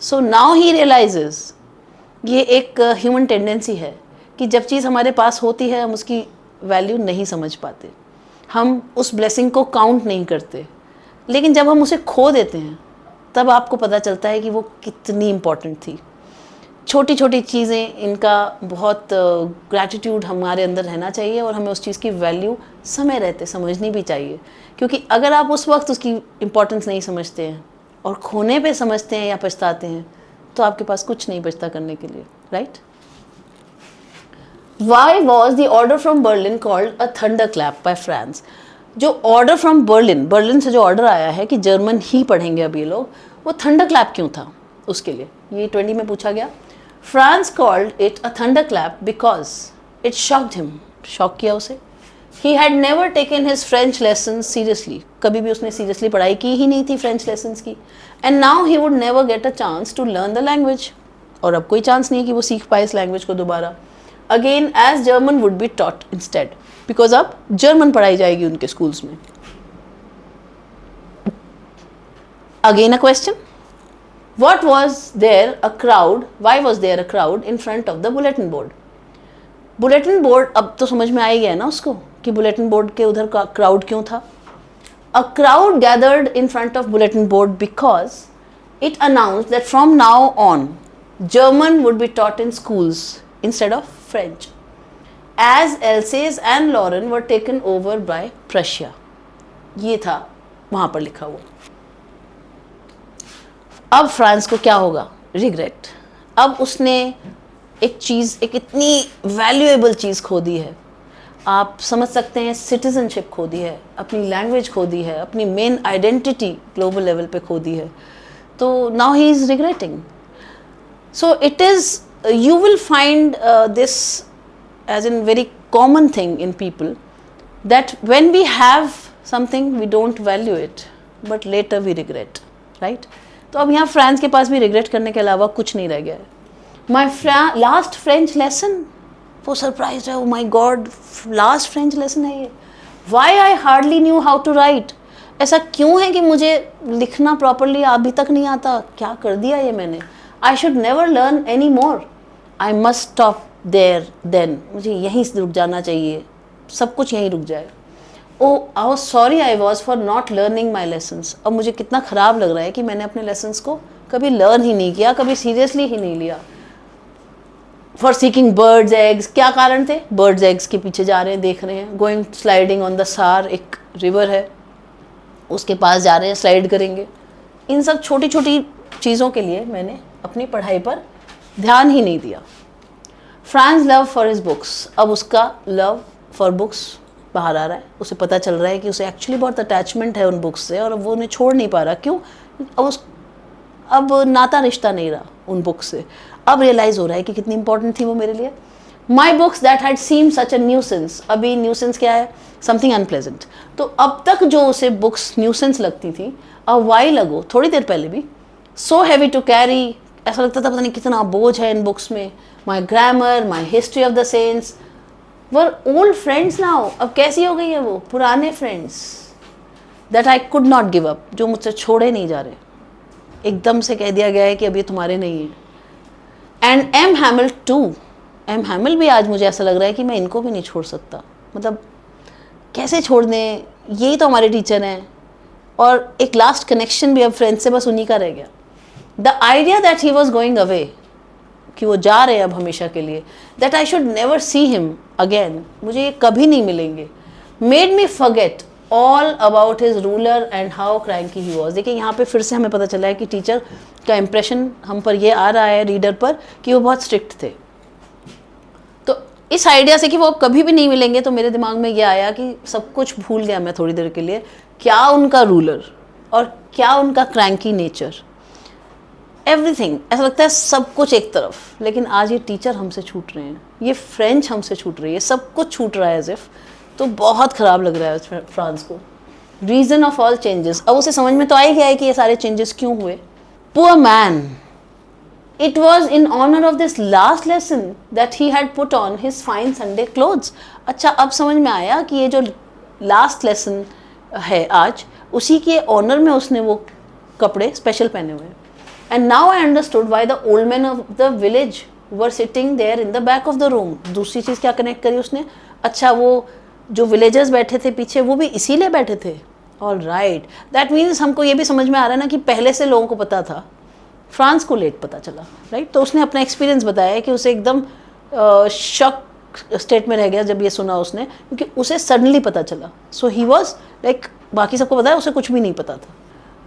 सो नाउ ही रियलाइजेस, ये एक ह्यूमन टेंडेंसी है कि जब चीज़ हमारे पास होती है हम उसकी वैल्यू नहीं समझ पाते, हम उस ब्लेसिंग को काउंट नहीं करते, लेकिन जब हम उसे खो देते हैं तब आपको पता चलता है कि वो कितनी इम्पॉर्टेंट थी. छोटी छोटी चीज़ें, इनका बहुत ग्रैटिट्यूड हमारे अंदर रहना चाहिए और हमें उस चीज़ की वैल्यू समय रहते समझनी भी चाहिए, क्योंकि अगर आप उस वक्त उसकी इम्पोर्टेंस नहीं समझते हैं और खोने पे समझते हैं या पछताते हैं तो आपके पास कुछ नहीं बचता करने के लिए, right. Why was the order from Berlin called a thunder clap by Franz. जो ऑर्डर फ्रॉम बर्लिन से जो ऑर्डर आया है कि जर्मन ही पढ़ेंगे अब ये लोग, वो थंडर क्लैप क्यों था उसके लिए, ये 20 में पूछा गया. France called it a thunderclap because it shocked him. Shock किया उसे. He had never taken his French lessons seriously. कभी भी उसने सीरियसली पढ़ाई की ही नहीं थी फ्रेंच लेसन्स की. And now he would never get a chance to learn the language. और अब कोई चांस नहीं है कि वो सीख पाए इस लैंग्वेज को दोबारा. Again as German would be taught instead. Because अब जर्मन पढ़ाई जाएगी उनके स्कूल्स में. Again a question. What was there a crowd? Why was there a crowd in front of the bulletin board? Bulletin board, अब तो समझ में आ ही गया ना उसको कि बुलेटिन बोर्ड के उधर का क्राउड क्यों था. A crowd gathered in front of bulletin board because it announced that from now on German would be taught in schools instead of French, as Alsace and Lorraine were taken over by Prussia. ये था वहाँ पर लिखा हुआ. अब फ्रांस को क्या होगा? रिग्रेट. अब उसने एक चीज़, एक इतनी वैल्यूएबल चीज़ खो दी है. आप समझ सकते हैं, सिटीजनशिप खो दी है, अपनी लैंग्वेज खो दी है, अपनी मेन आइडेंटिटी ग्लोबल लेवल पे खो दी है. तो now he is regretting. So it is, you will find this as an very common thing in people, that when we have something we don't value it but later we regret, right. तो अब यहाँ फ्रांस के पास भी रिग्रेट करने के अलावा कुछ नहीं रह गया है. माई लास्ट फ्रेंच लेसन, वो सरप्राइज है, oh my God last French lesson है ये. Why I hardly knew how to write. ऐसा क्यों है कि मुझे लिखना प्रॉपरली अभी तक नहीं आता, क्या कर दिया ये मैंने. I should never learn any more. I must stop there then. मुझे यहीं से रुक जाना चाहिए, सब कुछ यहीं रुक जाए. Oh, I was sorry I was for not learning my lessons. अब मुझे कितना ख़राब लग रहा है कि मैंने अपने lessons को कभी learn ही नहीं किया, कभी seriously ही नहीं लिया. For seeking birds eggs, क्या कारण थे? Birds eggs के पीछे जा रहे हैं, देख रहे हैं. Going sliding on the Saar, एक river है, उसके पास जा रहे हैं, slide करेंगे. इन सब छोटी छोटी चीज़ों के लिए मैंने अपनी पढ़ाई पर ध्यान ही नहीं दिया. Fran's love for his books. अब उसका love for books बाहर आ रहा है. उसे पता चल रहा है कि उसे एक्चुअली बहुत अटैचमेंट है उन बुक्स से और वो उन्हें छोड़ नहीं पा रहा. क्यों? अब नाता रिश्ता नहीं रहा उन बुक्स से. अब रियलाइज़ हो रहा है कि कितनी इंपॉर्टेंट थी वो मेरे लिए. My books that had seemed such a nuisance. अभी न्यूसेंस क्या है? Something unpleasant. तो अब तक जो उसे बुक्स न्यूसेंस लगती थी, अब वाई लगो थोड़ी देर पहले भी, सो हैवी टू कैरी, ऐसा लगता था पता नहीं कितना बोझ है इन बुक्स में. My grammar, my history of the saints were old friends now. अब कैसी हो गई है वो? पुराने friends that I could not give up, जो मुझसे छोड़े नहीं जा रहे. एकदम से कह दिया गया है कि अब ये तुम्हारे नहीं है. And M Hamel too, M Hamel भी आज मुझे ऐसा लग रहा है कि मैं इनको भी नहीं छोड़ सकता, मतलब कैसे छोड़ दें, यही तो हमारे टीचर हैं। और एक लास्ट कनेक्शन भी अब फ्रेंड्स से बस उन्हीं का रह गया। The idea that he was going away, कि वो जा रहे हैं अब हमेशा के लिए, that I should never see him again, मुझे ये कभी नहीं मिलेंगे, made me forget all about his ruler and how cranky he was. देखिए यहाँ पे फिर से हमें पता चला है कि टीचर का इम्प्रेशन हम पर ये आ रहा है रीडर पर कि वो बहुत स्ट्रिक्ट थे। तो इस आइडिया से कि वो कभी भी नहीं मिलेंगे, तो मेरे दिमाग में ये आया कि सब कुछ भूल गया मैं थोड़ी देर के लिए, क्या उनका रूलर और क्या उनका क्रैंकी नेचर, एवरीथिंग, ऐसा लगता है सब कुछ एक तरफ। लेकिन आज ये टीचर हमसे छूट रहे हैं, ये फ्रेंच हमसे छूट रही है, सब कुछ छूट रहा है एज इफ। तो बहुत ख़राब लग रहा है फ्रांस को। रीज़न ऑफ ऑल चेंजेस, अब उसे समझ में तो आ ही गया है कि ये सारे चेंजेस क्यों हुए। Poor man, it was in honour of this last lesson that he had put on his fine Sunday clothes. अच्छा, अब समझ में आया कि ये जो लास्ट लेसन है आज, उसी के ऑनर में उसने वो कपड़े स्पेशल पहने हुए हैं। And now I understood why the old man of the village were sitting there in the back of the room. दूसरी चीज़ क्या कनेक्ट करी उसने, अच्छा वो जो विलेजर्स बैठे थे पीछे वो भी इसीलिए बैठे थे। ऑल राइट, दैट मीन्स हमको ये भी समझ में आ रहा है ना कि पहले से लोगों को पता था, फ्रांस को लेट पता चला, राइट। तो उसने अपना एक्सपीरियंस बताया कि उसे एकदम शॉक स्टेट में रह गया जब ये सुना उसने, क्योंकि उसे सडनली पता चला। सो ही वॉज लाइक, बाकी सबको पता है, उसे कुछ भी नहीं पता था।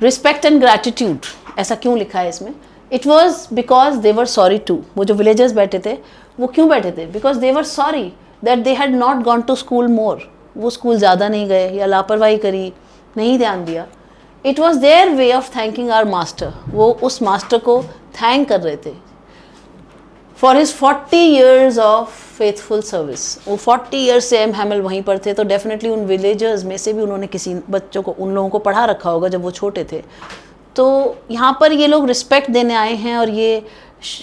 रिस्पेक्ट एंड ग्रैटिट्यूड, ऐसा क्यों लिखा है इसमें, it was because they were sorry too. वो जो विलेजर्स बैठे थे वो क्यों बैठे थे, because they were sorry that they had not gone to school more. वो स्कूल ज़्यादा नहीं गए या लापरवाही करी, नहीं ध्यान दिया। It was their way of thanking our master, वो उस मास्टर को थैंक कर रहे थे for his 40 years of faithful service. वो 40 years से एम हैमिल वहीं पर थे, तो डेफिनेटली उन विलेजर्स में से भी उन्होंने किसी बच्चों को, उन लोगों को पढ़ा रखा होगा जब वो छोटे थे। तो यहाँ पर ये लोग रिस्पेक्ट देने आए हैं और ये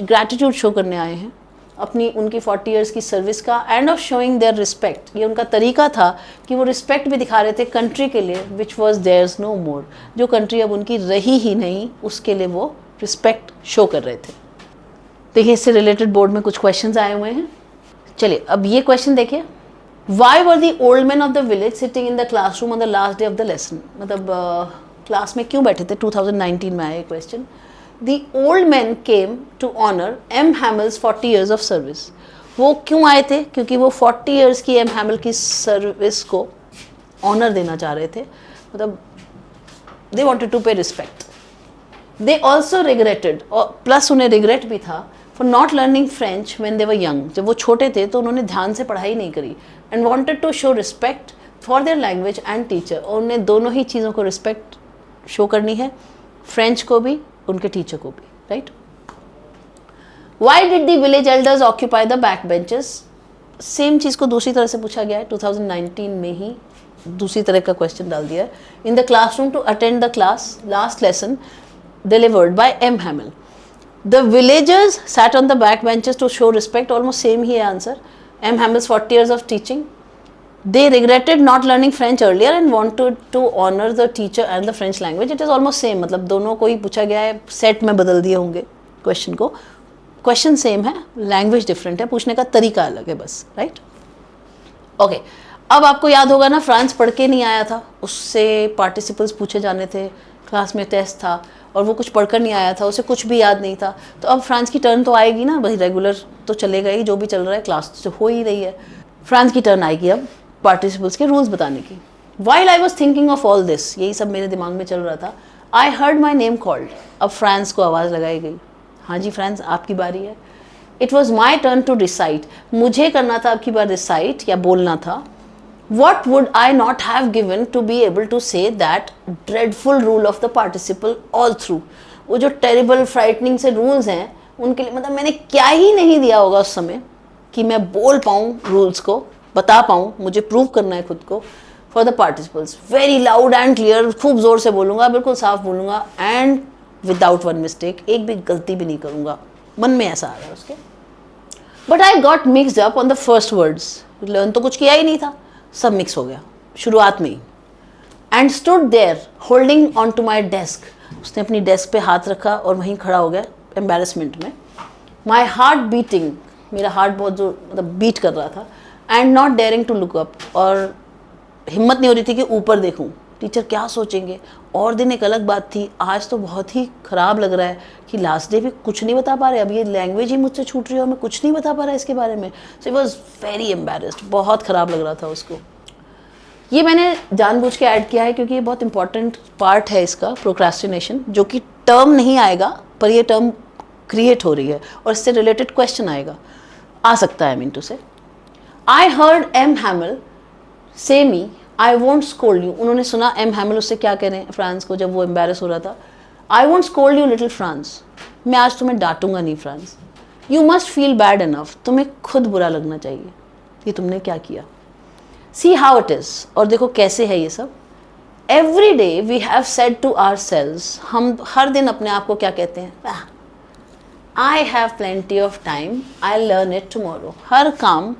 ग्रैटिट्यूड शो करने आए हैं अपनी उनकी 40 years की सर्विस का, end of showing there respect. ये उनका तरीका था कि वो रिस्पेक्ट भी दिखा रहे थे कंट्री के लिए, विच वॉज देयर्स नो मोर। जो कंट्री अब उनकी रही ही नहीं, उसके लिए वो रिस्पेक्ट शो कर रहे थे। देखिए इससे रिलेटेड बोर्ड में कुछ क्वेश्चंस आए हुए हैं। चलिए अब ये क्वेश्चन देखिए, Y were the old man of the village sitting in the classroom on the last day of the lesson. मतलब क्लास में क्यों बैठे थे, 2019 में आया ये question. The old men came to honor M. Hamill's 40 years of service. वो क्यों आए थे, क्योंकि वो 40 years की M. Hamill की सर्विस को ऑनर देना चाह रहे थे, मतलब they wanted to pay respect. They also regretted, और प्लस उन्हें रिग्रेट भी था, for not learning French when they were young. जब वो छोटे थे तो उन्होंने ध्यान से पढ़ाई नहीं करी, and wanted to show respect for their language and teacher. और उन्हें दोनों ही चीज़ों को रिस्पेक्ट शो करनी है, फ्रेंच को भी, उनके टीचर को भी, right. Why did the village elders occupy the back benches. Same चीज़ को दूसरी तरह से पूछा गया है, 2019 में ही दूसरी तरह का क्वेश्चन डाल दिया है। In the classroom to attend the class last lesson delivered by M Hamel. The villagers sat on the back benches to show respect, almost same ही है answer. M Hamel's 40 years of teaching. They regretted not learning French earlier and wanted to honor the teacher and the French language. It is almost same, मतलब दोनों को ही पूछा गया है, सेट में बदल दिए होंगे क्वेश्चन को। क्वेश्चन सेम है, लैंग्वेज डिफरेंट है, पूछने का तरीका अलग है बस, राइट। ओके, अब आपको याद होगा ना, फ्रांस पढ़ के नहीं आया था, उससे पार्टिसिपल्स पूछे जाने थे, क्लास में टेस्ट था और वो कुछ पढ़कर नहीं आया था, उसे कुछ भी याद नहीं था। तो अब फ्रांस की टर्न तो आएगी ना भाई, रेगुलर तो चलेगा ही, जो भी चल रहा है क्लास तो हो ही रही है, फ्रांस की टर्न आएगी अब पार्टिसिपल्स के रूल्स बताने की। While I was thinking of all this, यही सब मेरे दिमाग में चल रहा था, I heard my name called. अब फ्रांस को आवाज़ लगाई गई, हाँ जी फ्रांस आपकी बारी है। It was my turn to recite, मुझे करना था आपकी बार रिसाइट या बोलना था। What would I not have given to be able to say that dreadful rule of the participle all through. वो जो टेरिबल फ्राइटनिंग से रूल्स हैं उनके लिए, मतलब मैंने क्या ही नहीं दिया होगा उस समय कि मैं बोल पाऊँ रूल्स को, बता पाऊँ, मुझे प्रूव करना है खुद को। For the participles very loud and clear, खूब ज़ोर से बोलूँगा, बिल्कुल साफ बोलूँगा, एंड विदाउट वन मिस्टेक, एक भी गलती भी नहीं करूँगा। मन में ऐसा आ रहा है उसके। But I got mixed up on the first words, learn तो कुछ किया ही नहीं था, सब मिक्स हो गया शुरुआत में ही। And stood there holding on to my desk, उसने अपनी डेस्क पे हाथ रखा और वहीं खड़ा हो गया एम्बेरसमेंट में। माई हार्ट बीटिंग मेरा हार्ट बहुत जोर मतलब बीट कर रहा था, and not daring to look up, और हिम्मत नहीं हो रही थी कि ऊपर देखूं, टीचर क्या सोचेंगे। और दिन एक अलग बात थी, आज तो बहुत ही ख़राब लग रहा है कि लास्ट डे भी कुछ नहीं बता पा रहे, अब ये लैंग्वेज ही मुझसे छूट रही है और मैं कुछ नहीं बता पा रहा इसके बारे में। So it was very embarrassed, बहुत ख़राब लग रहा था उसको। ये मैंने जानबूझ के ऐड किया है क्योंकि ये बहुत इंपॉर्टेंट पार्ट है इसका, प्रोक्रेस्टिनेशन, जो कि टर्म नहीं आएगा पर ये टर्म क्रिएट हो रही है और इससे रिलेटेड क्वेश्चन आ सकता है। आई मीन टू से, आई हर्ड एम हैमिल से मी आई वोंट स्कोल्ड यू। उन्होंने सुना एम हैमिल उससे क्या कह रहे हैं फ्रांस को, जब वो एम्बेरस हो रहा था। I won't scold you little France, मैं आज तुम्हें डांटूंगा नहीं France. You must feel bad enough, तुम्हें खुद बुरा लगना चाहिए कि तुमने क्या किया। सी हाउ इट इज़, और देखो कैसे है ये सब। Every day we have said to ourselves, हम हर दिन अपने आप को क्या कहते हैं, I have plenty of time, I learn it tomorrow. हर काम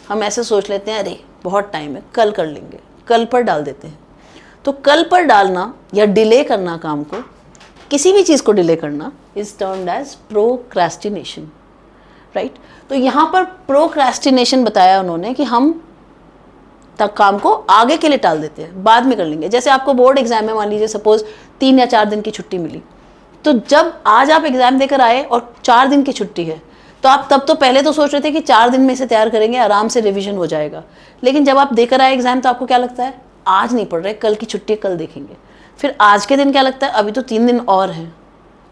हम ऐसे सोच लेते हैं, अरे बहुत टाइम है, कल कर लेंगे, कल पर डाल देते हैं। तो कल पर डालना या डिले करना काम को, किसी भी चीज़ को डिले करना, is termed as procrastination, right. तो यहाँ पर प्रोक्रेस्टिनेशन बताया उन्होंने कि हम तक काम को आगे के लिए टाल देते हैं, बाद में कर लेंगे। जैसे आपको बोर्ड एग्जाम में मान लीजिए सपोज 3 या 4 दिन की छुट्टी मिली, तो जब आज आप एग्जाम देकर आए और 4 दिन की छुट्टी है, तो आप तब तो पहले तो सोच रहे थे कि 4 दिन में इसे तैयार करेंगे, आराम से रिवीजन हो जाएगा। लेकिन जब आप देकर आए एग्जाम तो आपको क्या लगता है, आज नहीं पढ़ रहे, कल की छुट्टी है, कल देखेंगे। फिर आज के दिन क्या लगता है, अभी तो 3 दिन और हैं,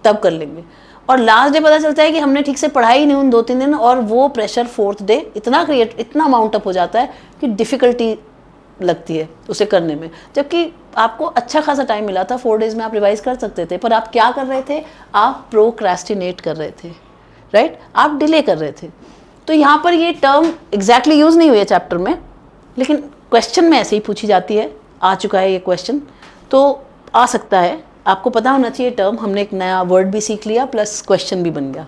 तब कर लेंगे। और लास्ट डे पता चलता है कि हमने ठीक से पढ़ाई ही नहीं उन 2-3 दिन, और वो प्रेशर 4th डे इतना माउंट अप हो जाता है कि डिफ़िकल्टी लगती है उसे करने में। जबकि आपको अच्छा खासा टाइम मिला था, 4 डेज़ में आप रिवाइज कर सकते थे, पर आप क्या कर रहे थे, आप प्रोक्रेस्टिनेट कर रहे थे, राइट, आप डिले कर रहे थे। तो यहाँ पर ये टर्म एग्जैक्टली यूज़ नहीं हुई है चैप्टर में, लेकिन क्वेश्चन में ऐसे ही पूछी जाती है, आ चुका है ये क्वेश्चन, तो आ सकता है, आपको पता होना चाहिए टर्म। हमने एक नया वर्ड भी सीख लिया प्लस क्वेश्चन भी बन गया।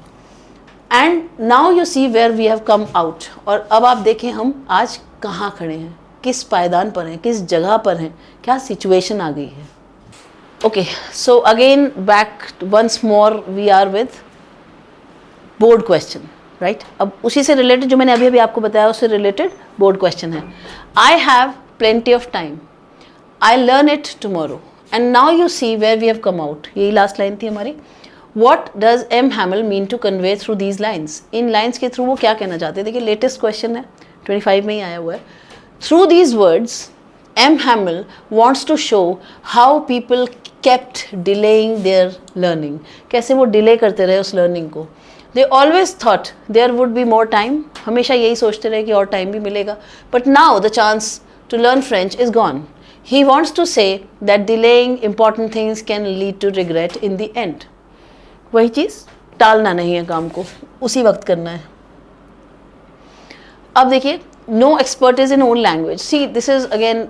And now you see where we have come out, और अब आप देखें हम आज कहाँ खड़े हैं, किस पायदान पर हैं, किस जगह पर हैं, क्या सिचुएशन आ गई है। Okay, so again back once more we are with board question, right. अब उसी से रिलेटेड जो मैंने अभी अभी आपको बताया उससे रिलेटेड बोर्ड क्वेश्चन है। I have plenty of time, I learn it tomorrow, and now you see where we have come out. यही लास्ट लाइन थी हमारी। What does M Hamel mean to convey through these lines, इन लाइन्स के थ्रू वो क्या कहना चाहते हैं। देखिए लेटेस्ट क्वेश्चन है, 25 में ही आया हुआ है। Through these words M Hamel wants to show how people kept delaying their learning, कैसे वो डिले करते रहे उस लर्निंग को। They always thought there would be more time, हमेशा यही सोचते रहे कि और टाइम भी मिलेगा। But now the chance to learn French is gone. He wants to say that delaying important things can lead to regret in the end. वही चीज़, टालना नहीं है काम को, उसी वक्त करना है। अब देखिए, no expertise in own language. See this is again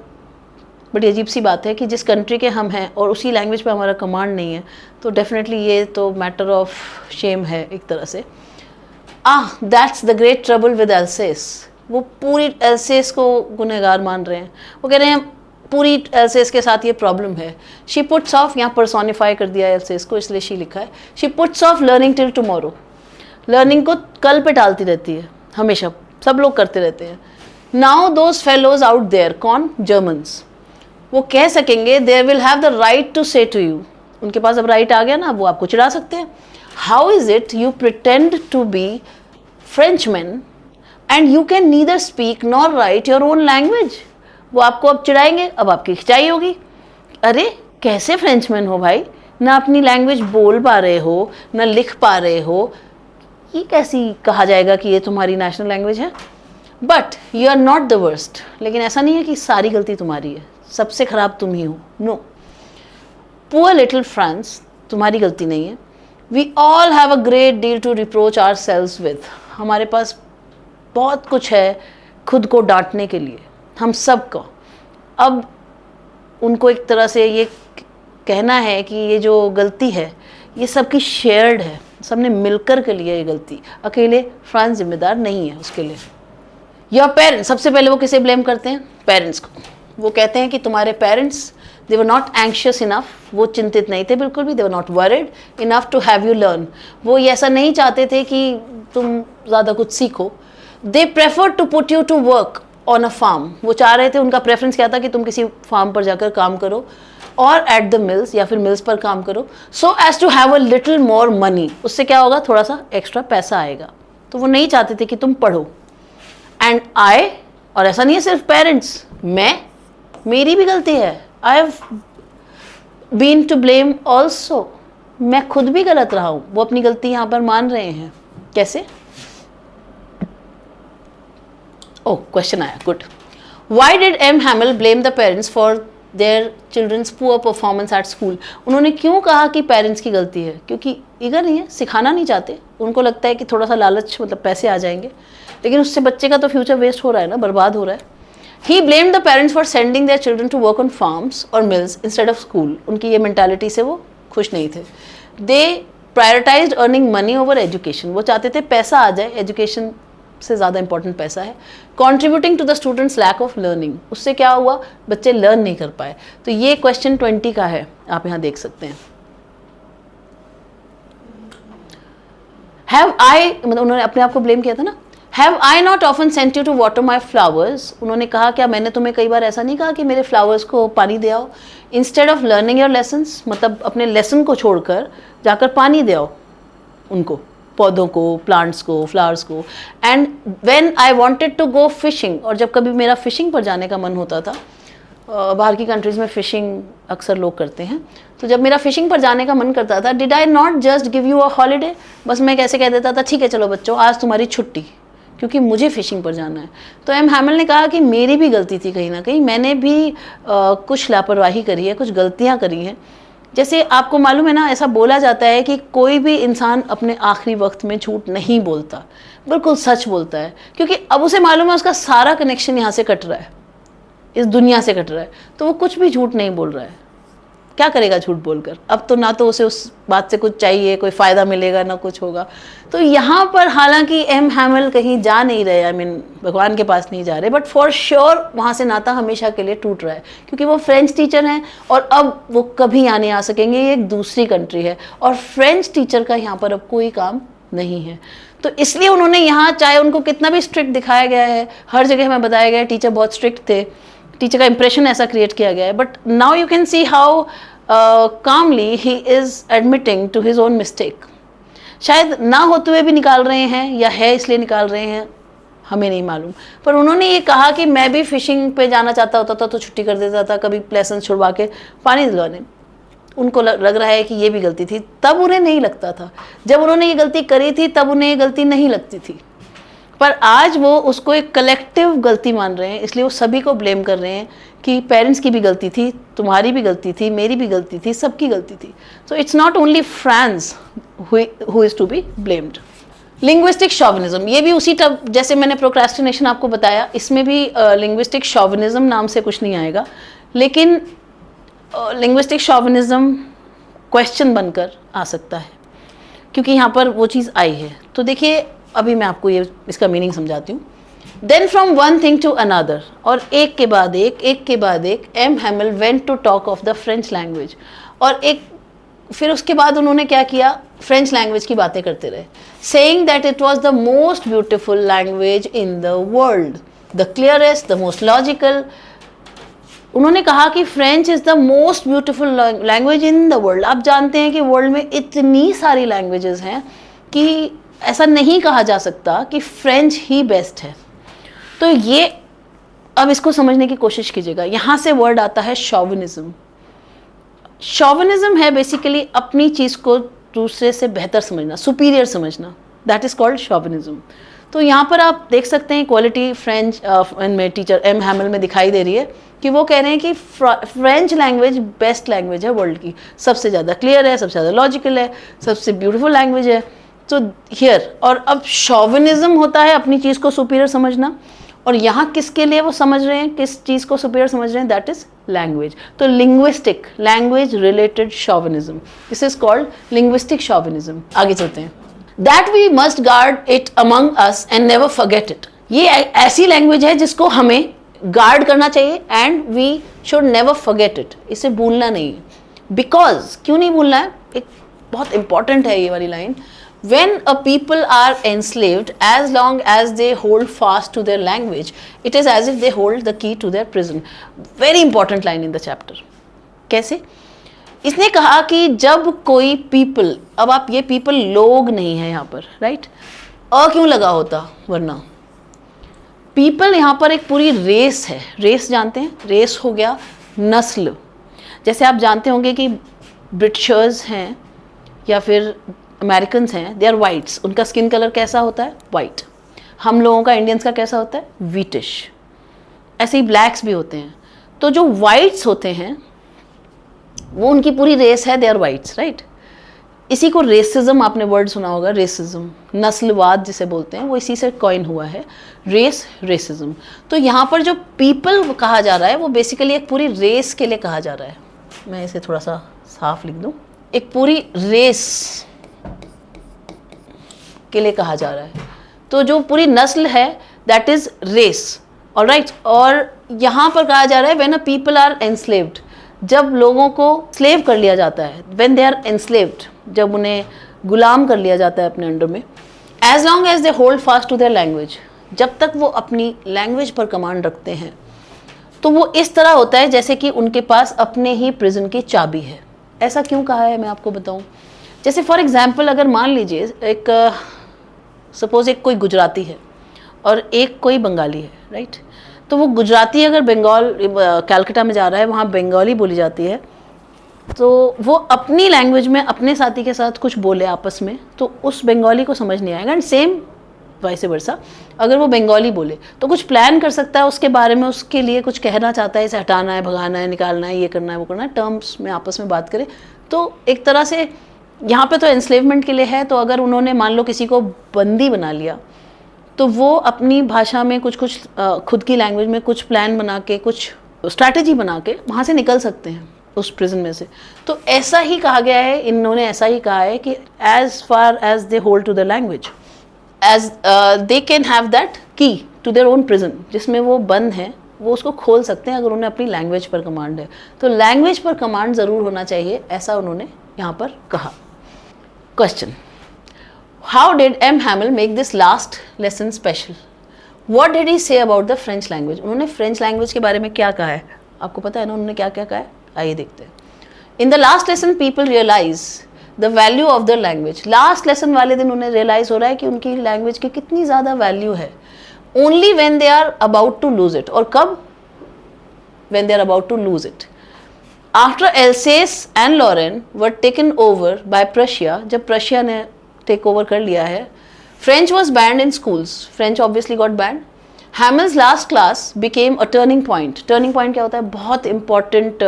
बड़ी अजीब सी बात है कि जिस कंट्री के हम हैं और उसी लैंग्वेज पे हमारा कमांड नहीं है, तो डेफिनेटली ये तो मैटर ऑफ शेम है एक तरह से। That's the great trouble with else's. वो पूरी एल्सेस को गुनहगार मान रहे हैं। वो कह रहे हैं पूरी एल्सेस के साथ ये प्रॉब्लम है। शी पुट्स ऑफ, यहाँ पर्सोनिफाई कर दिया एल्सेस को, इसलिए शी लिखा है। She puts of learning till tomorrow, learning को कल पे टालती रहती है हमेशा, सब लोग करते रहते हैं। Now those fellows out there, कौन, जर्मन्स, वो कह सकेंगे there will have the right to say to you, उनके पास अब राइट आ गया ना, वो आपको चिढ़ा सकते हैं। How is it you pretend to be Frenchman and you can neither speak nor write your own language. वो आपको अब चिढ़ाएंगे, अब आपकी खिंचाई होगी, अरे कैसे फ्रेंचमैन हो भाई, ना अपनी लैंग्वेज बोल पा रहे हो, ना लिख पा रहे हो, ये कैसी कहा जाएगा कि ये तुम्हारी नेशनल लैंग्वेज है। But you are not the worst, लेकिन ऐसा नहीं है कि सारी गलती तुम्हारी है, सबसे खराब तुम ही हो। नो, पुअर लिटिल फ्रांस, तुम्हारी गलती नहीं है। We all have a great deal to reproach ourselves with, हमारे पास बहुत कुछ है खुद को डांटने के लिए, हम सब को। अब उनको एक तरह से ये कहना है कि ये जो गलती है ये सबकी शेयर्ड है, सबने मिलकर के लिए ये गलती, अकेले फ्रांस जिम्मेदार नहीं है उसके लिए। योर पेरेंट्स, सबसे पहले वो किसे ब्लेम करते हैं, पेरेंट्स को। वो कहते हैं कि तुम्हारे parents they were not anxious enough, वो चिंतित नहीं थे बिल्कुल भी, they were not worried enough to have you learn, वो ये ऐसा नहीं चाहते थे कि तुम ज़्यादा कुछ सीखो। They prefer to put you to work on a farm, वो चाह रहे थे, उनका प्रेफरेंस क्या था कि तुम किसी फार्म पर जाकर काम करो और एट द मिल्स या फिर मिल्स पर काम करो, so as to have a little more money, उससे क्या होगा, थोड़ा सा एक्स्ट्रा पैसा आएगा। तो वो नहीं चाहते थे कि तुम पढ़ो। एंड आई, और ऐसा नहीं है सिर्फ पेरेंट्स, मेरी भी गलती है, I have been to blame also, मैं खुद भी गलत रहा हूं। वो अपनी गलती यहां पर मान रहे हैं। कैसे? ओह, क्वेश्चन आया, good. Why did M Hamel blame the parents for their children's poor performance at school? उन्होंने क्यों कहा कि पेरेंट्स की गलती है? क्योंकि ईगर नहीं है, सिखाना नहीं चाहते, उनको लगता है कि थोड़ा सा लालच, मतलब पैसे आ जाएंगे, लेकिन उससे बच्चे का तो फ्यूचर वेस्ट हो रहा है ना, बर्बाद हो रहा है। He blamed the parents for sending their children to work on farms or mills instead of school. उनकी ये मेंटालिटी से वो खुश नहीं थे। They prioritized earning money over education. वो चाहते थे पैसा आ जाए, एजुकेशन से ज़्यादा इंपॉर्टेंट पैसा है। Contributing to the students' lack of learning. उससे क्या हुआ, बच्चे लर्न नहीं कर पाए। तो ये क्वेश्चन 20 का है, आप यहाँ देख सकते हैं। Have I, मतलब उन्होंने अपने आप को ब्लेम किया था ना, Have I not often sent you to water my flowers? उन्होंने कहा, क्या मैंने तुम्हें कई बार ऐसा नहीं कहा कि मेरे फ्लावर्स को पानी दे आओ? Instead of learning your lessons, मतलब अपने लेसन को छोड़कर जाकर पानी दे आओ उनको, पौधों को, प्लांट्स को, फ्लावर्स को। And when I wanted to go fishing, और जब कभी मेरा फिशिंग पर जाने का मन होता था, बाहर की कंट्रीज़ में फ़िशिंग अक्सर लोग करते हैं, तो जब मेरा फ़िशिंग पर जाने का मन करता था, did I not just give you a holiday? बस मैं कैसे कह देता था, ठीक है चलो बच्चों, आज तुम्हारी छुट्टी, क्योंकि मुझे फ़िशिंग पर जाना है। तो एम हैमिल ने कहा कि मेरी भी गलती थी कहीं ना कहीं, मैंने भी कुछ लापरवाही करी है, कुछ गलतियाँ करी हैं। जैसे आपको मालूम है ना, ऐसा बोला जाता है कि कोई भी इंसान अपने आखिरी वक्त में झूठ नहीं बोलता, बिल्कुल सच बोलता है, क्योंकि अब उसे मालूम है उसका सारा कनेक्शन यहाँ से कट रहा है, इस दुनिया से कट रहा है, तो वो कुछ भी झूठ नहीं बोल रहा है। क्या करेगा झूठ बोलकर? अब तो ना तो उसे उस बात से कुछ चाहिए, कोई फ़ायदा मिलेगा, ना कुछ होगा। तो यहाँ पर हालांकि एम हैमिल कहीं जा नहीं रहे, आई मीन भगवान के पास नहीं जा रहे, बट फॉर श्योर वहाँ से नाता हमेशा के लिए टूट रहा है, क्योंकि वो फ्रेंच टीचर हैं और अब वो कभी यहाँ नहीं आ सकेंगे, ये एक दूसरी कंट्री है और फ्रेंच टीचर का यहाँ पर अब कोई काम नहीं है। तो इसलिए उन्होंने यहाँ, चाहे उनको कितना भी स्ट्रिक्ट दिखाया गया है, हर जगह हमें बताया गया है टीचर बहुत स्ट्रिक्ट थे, टीचर का इंप्रेशन ऐसा क्रिएट किया गया है, but now you can see how calmly he is admitting to his own mistake. शायद ना होते हुए भी निकाल रहे हैं या है इसलिए निकाल रहे हैं, हमें नहीं मालूम, पर उन्होंने ये कहा कि मैं भी फिशिंग पे जाना चाहता होता था तो छुट्टी कर देता था, कभी लेसन छुड़वा के पानी दिलवाने। उनको लग रहा है कि ये भी गलती थी, तब उन्हें नहीं लगता था। जब उन्होंने ये गलती करी थी तब उन्हें ये गलती नहीं लगती थी, पर आज वो उसको एक कलेक्टिव गलती मान रहे हैं, इसलिए वो सभी को ब्लेम कर रहे हैं कि पेरेंट्स की भी गलती थी, तुम्हारी भी गलती थी, मेरी भी गलती थी, सबकी गलती थी। So it's not only France who is to be blamed. Linguistic chauvinism, ये भी उसी टर्म, जैसे मैंने प्रोक्रेस्टिनेशन आपको बताया, इसमें भी लिंग्विस्टिक शॉविनिज्म नाम से कुछ नहीं आएगा, लेकिन लिंग्विस्टिक शॉविनिज्म क्वेश्चन बनकर आ सकता है, क्योंकि यहाँ पर वो चीज़ आई है। तो देखिए, अभी मैं आपको ये इसका मीनिंग समझाती हूँ। Then from one thing to another, और एक के बाद एक, M Hamel went to talk of the French language, और फिर उसके बाद उन्होंने क्या किया, फ्रेंच लैंग्वेज की बातें करते रहे, saying that it was the most beautiful language in the world, the clearest, the most logical. उन्होंने कहा कि French is the most beautiful language in the world. आप जानते हैं कि वर्ल्ड में इतनी सारी लैंग्वेजेस हैं कि ऐसा नहीं कहा जा सकता कि फ्रेंच ही बेस्ट है। तो ये, अब इसको समझने की कोशिश कीजिएगा। यहाँ से वर्ड आता है शॉविनिज्म। शॉविनिज्म है बेसिकली अपनी चीज़ को दूसरे से बेहतर समझना, सुपीरियर समझना, दैट इज़ कॉल्ड शॉविनिज्म। तो यहाँ पर आप देख सकते हैं क्वालिटी फ्रेंच में टीचर एम हैमिल में दिखाई दे रही है कि वो कह रहे हैं कि फ्रेंच लैंग्वेज बेस्ट लैंग्वेज है वर्ल्ड की, सबसे ज़्यादा क्लियर है, सबसे ज़्यादा लॉजिकल है, सबसे ब्यूटीफुल लैंग्वेज है। तो हियर, और अब शॉविनिज्म होता है अपनी चीज़ को सुपीरियर समझना, और यहाँ किसके लिए वो समझ रहे हैं, किस चीज़ को सुपीरियर समझ रहे हैं, दैट इज लैंग्वेज। तो linguistic, language related chauvinism, this is called linguistic chauvinism. आगे चलते हैं। That we must guard it among us and never forget it. ये ऐसी लैंग्वेज है जिसको हमें गार्ड करना चाहिए and we should never forget it, इसे भूलना नहीं है. बिकॉज क्यों नहीं भूलना है, एक बहुत इंपॉर्टेंट है ये वाली line. When a people are enslaved, as long as they hold fast to their language, it is as if they hold the key to their prison. Very important line in the chapter. कैसे? इसने कहा कि जब कोई people, अब आप ये people लोग नहीं है यहाँ पर, right? क्यों लगा होता वरना? People यहाँ पर एक पूरी रेस है. रेस जानते हैं? रेस हो गया नस्ल. जैसे आप जानते होंगे कि ब्रिटिशर्स हैं या फिर अमेरिकन्स हैं, दे आर वाइट्स. उनका स्किन कलर कैसा होता है? वाइट. हम लोगों का, इंडियंस का कैसा होता है? व्हीटिश. ऐसे ही ब्लैक्स भी होते हैं. तो जो वाइट्स होते हैं वो उनकी पूरी रेस है, दे आर वाइट्स, राइट. इसी को रेसिज्म, आपने वर्ड सुना होगा, रेसिज्म, नस्लवाद जिसे बोलते हैं, वो इसी से कॉइन हुआ है, रेस, रेसिज्म. तो यहाँ पर जो पीपल कहा जा रहा है वो बेसिकली एक पूरी रेस के लिए कहा जा रहा है. मैं इसे थोड़ा सा साफ लिख दूँ. एक पूरी रेस के लिए कहा जा रहा है. तो जो पूरी नस्ल है दैट इज रेस, ऑलराइट. और यहाँ पर कहा जा रहा है when a people are enslaved, जब लोगों को स्लेव कर लिया जाता है, व्हेन दे आर एनस्लेव्ड, जब उन्हें गुलाम कर लिया जाता है अपने अंडर में, as long as they hold fast to their language, जब तक वो अपनी लैंग्वेज पर कमांड रखते हैं, तो वो इस तरह होता है जैसे कि उनके पास अपने ही प्रिजन की चाबी है. ऐसा क्यों कहा है मैं आपको बताऊं. जैसे फॉर एग्जाम्पल अगर मान लीजिए एक सपोज एक कोई गुजराती है और एक कोई बंगाली है, राइट. तो वो गुजराती अगर बंगाल कलकत्ता में जा रहा है, वहाँ बंगाली बोली जाती है, तो वो अपनी लैंग्वेज में अपने साथी के साथ कुछ बोले आपस में, तो उस बंगाली को समझ नहीं आएगा. एंड सेम वाइस वर्सा, अगर वो बंगाली बोले तो कुछ प्लान कर सकता है उसके बारे में, उसके लिए कुछ कहना चाहता है, इसे हटाना है, भगाना है, निकालना है, ये करना है, वो करना है, टर्म्स में आपस में बात करें. तो एक तरह से यहाँ पे तो एनस्लेवमेंट के लिए है. तो अगर उन्होंने मान लो किसी को बंदी बना लिया, तो वो अपनी भाषा में कुछ खुद की लैंग्वेज में कुछ प्लान बना के, कुछ स्ट्रैटेजी बना के वहाँ से निकल सकते हैं उस प्रिजन में से. तो ऐसा ही कहा गया है, इन्होंने ऐसा ही कहा है कि as far as they hold to the language, as they can have that key to their own prison, जिसमें वो बंद हैं, वो उसको खोल सकते हैं अगर उन्हें अपनी लैंग्वेज पर कमांड है. तो लैंग्वेज पर कमांड ज़रूर होना चाहिए, ऐसा उन्होंने यहाँ पर कहा. Question: How did M. Hamel make this last lesson special? What did he say about the French language? उन्होंने फ्रेंच लैंग्वेज के बारे में क्या कहा है, आपको पता है ना उन्होंने क्या क्या कहा है? आइए देखते हैं. In the last lesson, people realize the value of the language. Last lesson वाले दिन उन्हें realize हो रहा है कि उनकी लैंग्वेज की कितनी ज़्यादा वैल्यू है. Only when they are about to lose it. और कब? When they are about to lose it. After Alsace and Lorraine were taken over by Prussia, जब प्रशिया ने टेक ओवर कर लिया है, French was banned in schools. French obviously got banned. Hamel's last class became a turning point. Turning point क्या होता है? बहुत important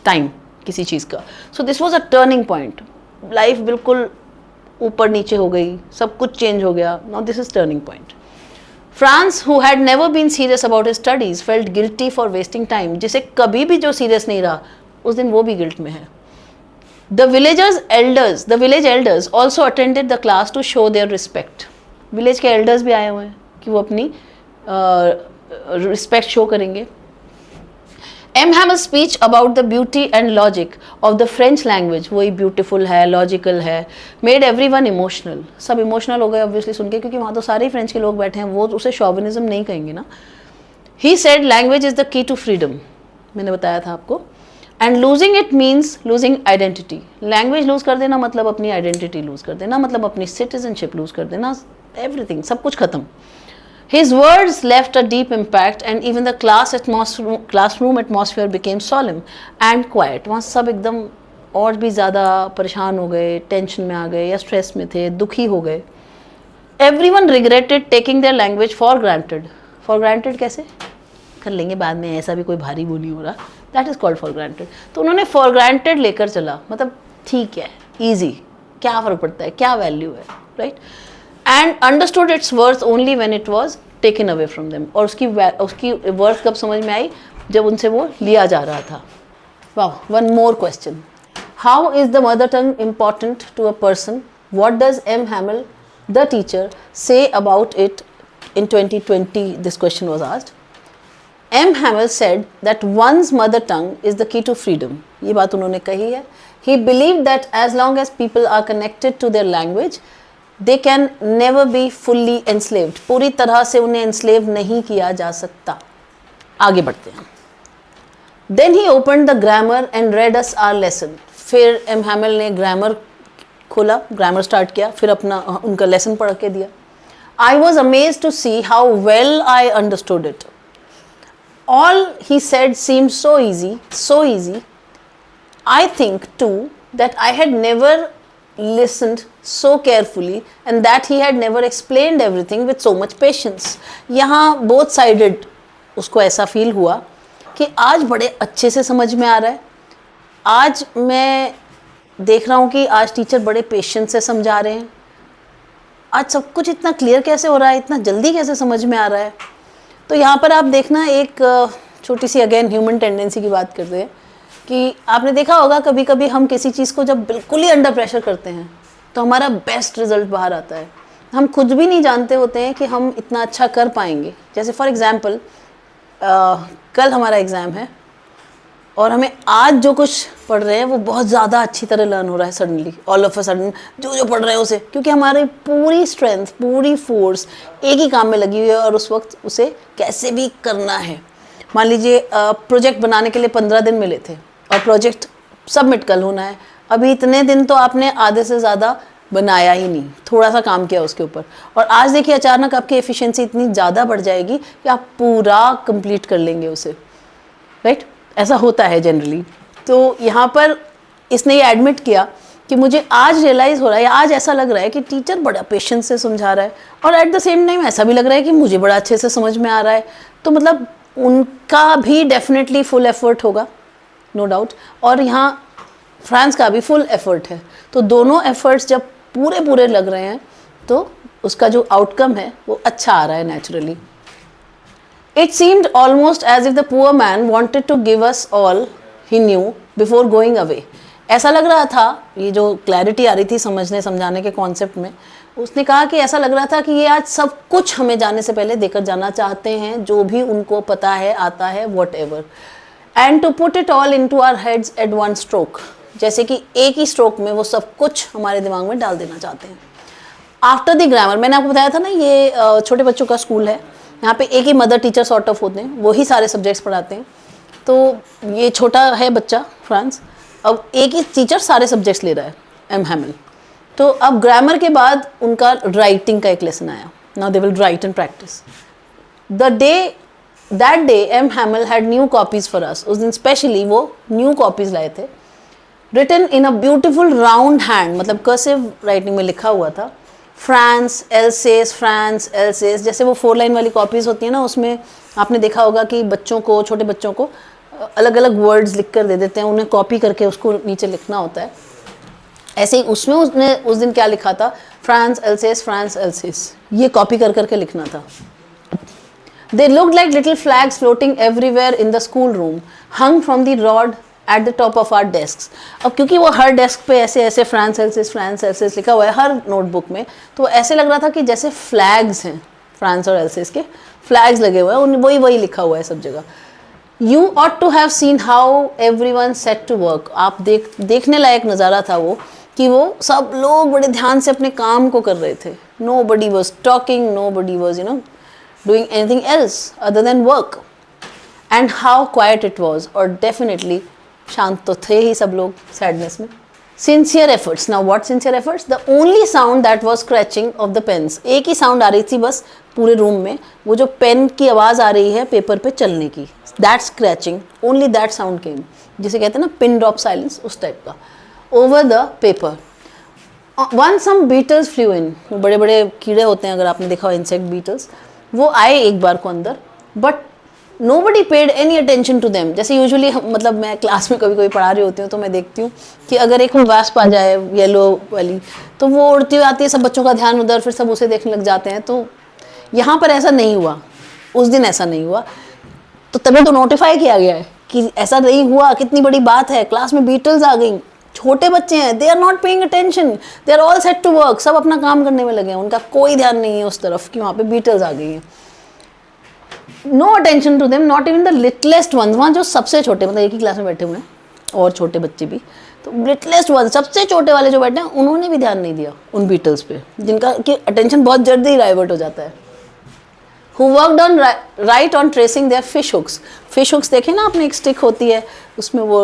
time किसी चीज़ का. So this was a turning point. Life बिल्कुल ऊपर नीचे हो गई, सब कुछ चेंज हो गया. Now this is turning point. France, who had never been serious about his studies, felt guilty for wasting time. जिसे कभी भी जो सीरियस नहीं रहा, उस दिन वो भी गिल्ट में है. The village elders also attended the class to show their respect. Village के एल्डर्स भी आए हुए हैं कि वो अपनी रिस्पेक्ट शो करेंगे. M. Hamel's speech about the beauty and logic of the French language, वही ब्यूटीफुल है, लॉजिकल है, made everyone emotional. सब इमोशनल हो गए ऑब्वियसली सुन के, क्योंकि वहाँ तो सारे ही फ्रेंच के लोग बैठे हैं, वो उसे शॉविनिज्म नहीं कहेंगे ना. He said language is the key to freedom. मैंने बताया था आपको. And losing it means losing identity. Language lose कर देना मतलब अपनी identity lose कर देना, मतलब अपनी citizenship lose कर देना, everything, सब कुछ खत्म. His words left a deep impact and even the classroom atmosphere became solemn and quiet. वहाँ सब एकदम और भी ज़्यादा परेशान हो गए, टेंशन में आ गए या स्ट्रेस में थे, दुखी हो गए. Everyone regretted taking their language for granted. For granted कैसे? कर लेंगे बाद में, ऐसा भी कोई भारी वो नहीं हो रहा. That is called for granted. तो उन्होंने for granted लेकर चला, मतलब ठीक है, easy, क्या फ़र्क पड़ता है, क्या वैल्यू है, right? And understood its worth only when it was taken away from them. और उसकी worth कब समझ में आई? जब उनसे वो लिया जा रहा था. Wow, one more question. How is the mother tongue important to a person? What does M. Hamel, the teacher, say about it in 2020? This question was asked. M. Hamel said that one's mother tongue is the key to freedom. ये बात उन्होंने कही है. He believed that as long as people are connected to their language, they can never be fully enslaved. पूरी तरह से उन्हें enslave नहीं किया जा सकता. आगे बढ़ते हैं. Then he opened the grammar and read us our lesson. फिर M. Hamel ने grammar खोला, grammar start किया, फिर अपना उनका lesson पढ़ के दिया. I was amazed to see how well I understood it. All he said seemed so easy, so easy. I think too that I had never listened so carefully and that he had never explained everything with so much patience. यहाँ both sided उसको ऐसा feel हुआ कि आज बड़े अच्छे से समझ में आ रहा है. आज मैं देख रहा हूँ कि आज टीचर बड़े पेशेंस से समझा रहे हैं. आज सब कुछ इतना क्लियर कैसे हो रहा है, इतना जल्दी कैसे समझ में आ रहा है. तो यहाँ पर आप देखना एक छोटी सी अगेन ह्यूमन टेंडेंसी की बात करते हैं कि आपने देखा होगा कभी कभी हम किसी चीज़ को जब बिल्कुल ही अंडर प्रेशर करते हैं तो हमारा बेस्ट रिजल्ट बाहर आता है. हम खुद भी नहीं जानते होते हैं कि हम इतना अच्छा कर पाएंगे. जैसे फॉर एग्ज़ाम्पल कल हमारा एग्ज़ाम है और हमें आज जो कुछ पढ़ रहे हैं वो बहुत ज़्यादा अच्छी तरह लर्न हो रहा है suddenly, all of a sudden जो पढ़ रहे हैं उसे, क्योंकि हमारी पूरी स्ट्रेंथ, पूरी फोर्स एक ही काम में लगी हुई है और उस वक्त उसे कैसे भी करना है. मान लीजिए प्रोजेक्ट बनाने के लिए 15 दिन मिले थे और प्रोजेक्ट सबमिट कल होना है. अभी इतने दिन तो आपने आधे से ज़्यादा बनाया ही नहीं, थोड़ा सा काम किया उसके ऊपर, और आज देखिए अचानक आपकी एफिशिएंसी इतनी ज़्यादा बढ़ जाएगी कि आप पूरा कंप्लीट कर लेंगे उसे. राइट, ऐसा होता है जनरली. तो यहाँ पर इसने ये एडमिट किया कि मुझे आज रियलाइज़ हो रहा है, आज ऐसा लग रहा है कि टीचर बड़ा पेशेंस से समझा रहा है और एट द सेम टाइम ऐसा भी लग रहा है कि मुझे बड़ा अच्छे से समझ में आ रहा है. तो मतलब उनका भी डेफिनेटली फुल एफर्ट होगा, नो डाउट, और यहाँ फ्रांस का भी फुल एफर्ट है. तो दोनों एफर्ट्स जब पूरे पूरे लग रहे हैं तो उसका जो आउटकम है वो अच्छा आ रहा है naturally. It seemed almost as if the poor man wanted to give us all he knew before going away. ऐसा लग रहा था, ये जो क्लैरिटी आ रही थी समझने समझाने के कॉन्सेप्ट में, उसने कहा कि ऐसा लग रहा था कि ये आज सब कुछ हमें जाने से पहले देकर जाना चाहते हैं, जो भी उनको पता है, आता है, whatever. And to put it all into our heads at one stroke. जैसे कि एक ही स्ट्रोक में वो सब कुछ हमारे दिमाग में डाल देना चाहते हैं. आफ्टर द ग्रामर, मैंने आपको बताया था ना ये छोटे बच्चों का स्कूल है, यहाँ पे एक ही मदर टीचर सॉर्ट ऑफ होते हैं, वही सारे सब्जेक्ट्स पढ़ाते हैं. तो ये छोटा है बच्चा फ्रांस, अब एक ही टीचर सारे सब्जेक्ट्स ले रहा है, एम हैमिल. तो अब ग्रामर के बाद उनका राइटिंग का एक लेसन आया. Now they will write and practise. That day M Hamel had new copies for us. उस दिन स्पेशली वो न्यू कॉपीज लाए थे, written in a beautiful round hand, मतलब कर्सिव राइटिंग में लिखा हुआ था फ्रांस एल्सेस, फ्रांस एल्सेस. जैसे वो 4 लाइन वाली कॉपीज़ होती है ना, उसमें आपने देखा होगा कि बच्चों को, छोटे बच्चों को अलग अलग वर्ड्स लिख कर दे देते हैं, उन्हें कॉपी करके उसको नीचे लिखना होता है. ऐसे ही उसमें उसने उस दिन क्या लिखा था, फ्रांस एल्सेस, फ्रांस एल्सेस, ये कॉपी कर करके लिखना था. They looked like little flags floating everywhere in the school room, hung from the rod at the top of our desk. अब क्योंकि वो हर डेस्क पे ऐसे ऐसे फ्रांस एल्सेस लिखा हुआ है हर नोटबुक में, तो ऐसे लग रहा था कि जैसे फ्लैग्स हैं, फ्रांस और एल्सेस के फ्लैग्स लगे हुए हैं, वही लिखा हुआ है सब जगह. You ought to have seen how everyone set to work. आप देखने लायक नज़ारा था वो, कि वो सब लोग बड़े ध्यान से अपने काम को कर रहे थे. Nobody was talking, nobody was doing anything else other than work. And how quiet it was, और डेफिनेटली शांत तो थे ही सब लोग सैडनेस में. Sincere efforts. Now what sincere efforts? The only sound that was scratching of the pens. एक ही साउंड आ रही थी बस पूरे रूम में, वो जो पेन की आवाज़ आ रही है पेपर पे चलने की, that scratching, only that sound came, जिसे कहते हैं ना पिन ड्रॉप साइलेंस, उस टाइप का, over the paper. Once some beetles flew in. बड़े बड़े कीड़े होते हैं, अगर आपने देखा हो इंसेक्ट बीटल्स, वो आए एक बार को अंदर, but nobody paid any attention to them. जैसे यूजुअली मतलब मैं क्लास में कभी कभी पढ़ा रही होती हूँ तो मैं देखती हूँ कि अगर एक वास्प आ जाए येलो वाली, तो वो उड़ती हुई आती है, सब बच्चों का ध्यान उधर, फिर सब उसे देखने लग जाते हैं. तो यहाँ पर ऐसा नहीं हुआ, उस दिन ऐसा नहीं हुआ. तो तभी तो नोटिफाई किया गया है कि ऐसा नहीं हुआ, कितनी बड़ी बात है, क्लास में बीटल्स आ गई, छोटे बच्चे हैं, they are not paying attention, they are all set to work, सब अपना काम करने में लगे हैं, उनका कोई ध्यान नहीं है उस तरफ कि वहाँ पे बीटल्स आ गई हैं. No attention to them, not even the littlest ones, वहाँ जो सबसे छोटे, मतलब एक ही क्लास में बैठे हुए हैं और छोटे बच्चे भी, तो लिटलेस्ट वन, सबसे छोटे वाले जो बैठे हैं, उन्होंने भी ध्यान नहीं दिया उन बीटल्स पे, जिनका कि अटेंशन बहुत जल्दी डाइवर्ट हो जाता है। Who worked on right on tracing their fish hooks. Fish hooks देखे ना आपने, एक स्टिक होती है उसमें वो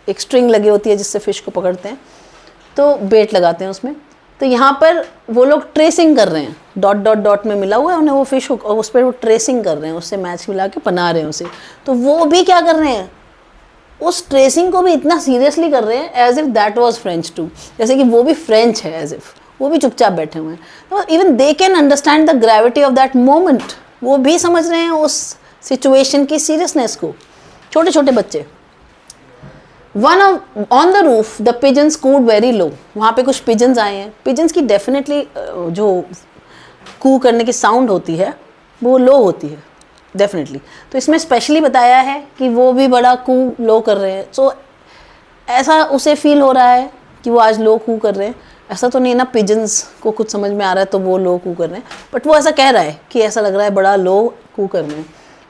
एक स्ट्रिंग लगी होती है जिससे फिश को पकड़ते हैं, तो बेट लगाते हैं उसमें। तो यहाँ पर वो लोग ट्रेसिंग कर रहे हैं, डॉट डॉट डॉट में मिला हुआ है उन्हें वो फिश हुक, और उस पर वो ट्रेसिंग कर रहे हैं, उससे मैच मिला के बना रहे हैं उसे। तो वो भी क्या कर रहे हैं, उस ट्रेसिंग को भी इतना सीरियसली कर रहे हैं as if that was French too, जैसे कि वो भी फ्रेंच है, एज इफ वो भी चुपचाप बैठे हुए हैं। तो even they can understand the gravity of that moment, वो भी समझ रहे हैं उस सिचुएशन की सीरियसनेस को, छोटे छोटे बच्चे। One on the roof the pigeons cooed very low, वहाँ पे कुछ पिजन्स आए हैं। पिजन्स की डेफिनेटली जो कू करने की साउंड होती है वो लो होती है डेफिनेटली, तो इसमें स्पेशली बताया है कि वो भी बड़ा कू लो कर रहे हैं। सो ऐसा उसे फील हो रहा है कि वो आज लो कू कर रहे हैं, ऐसा तो नहीं ना पिजन्स को कुछ समझ में आ रहा है तो वो लो कू कर रहे हैं, बट वो ऐसा कह रहा है कि ऐसा लग रहा है बड़ा लो कू कर रहे हैं,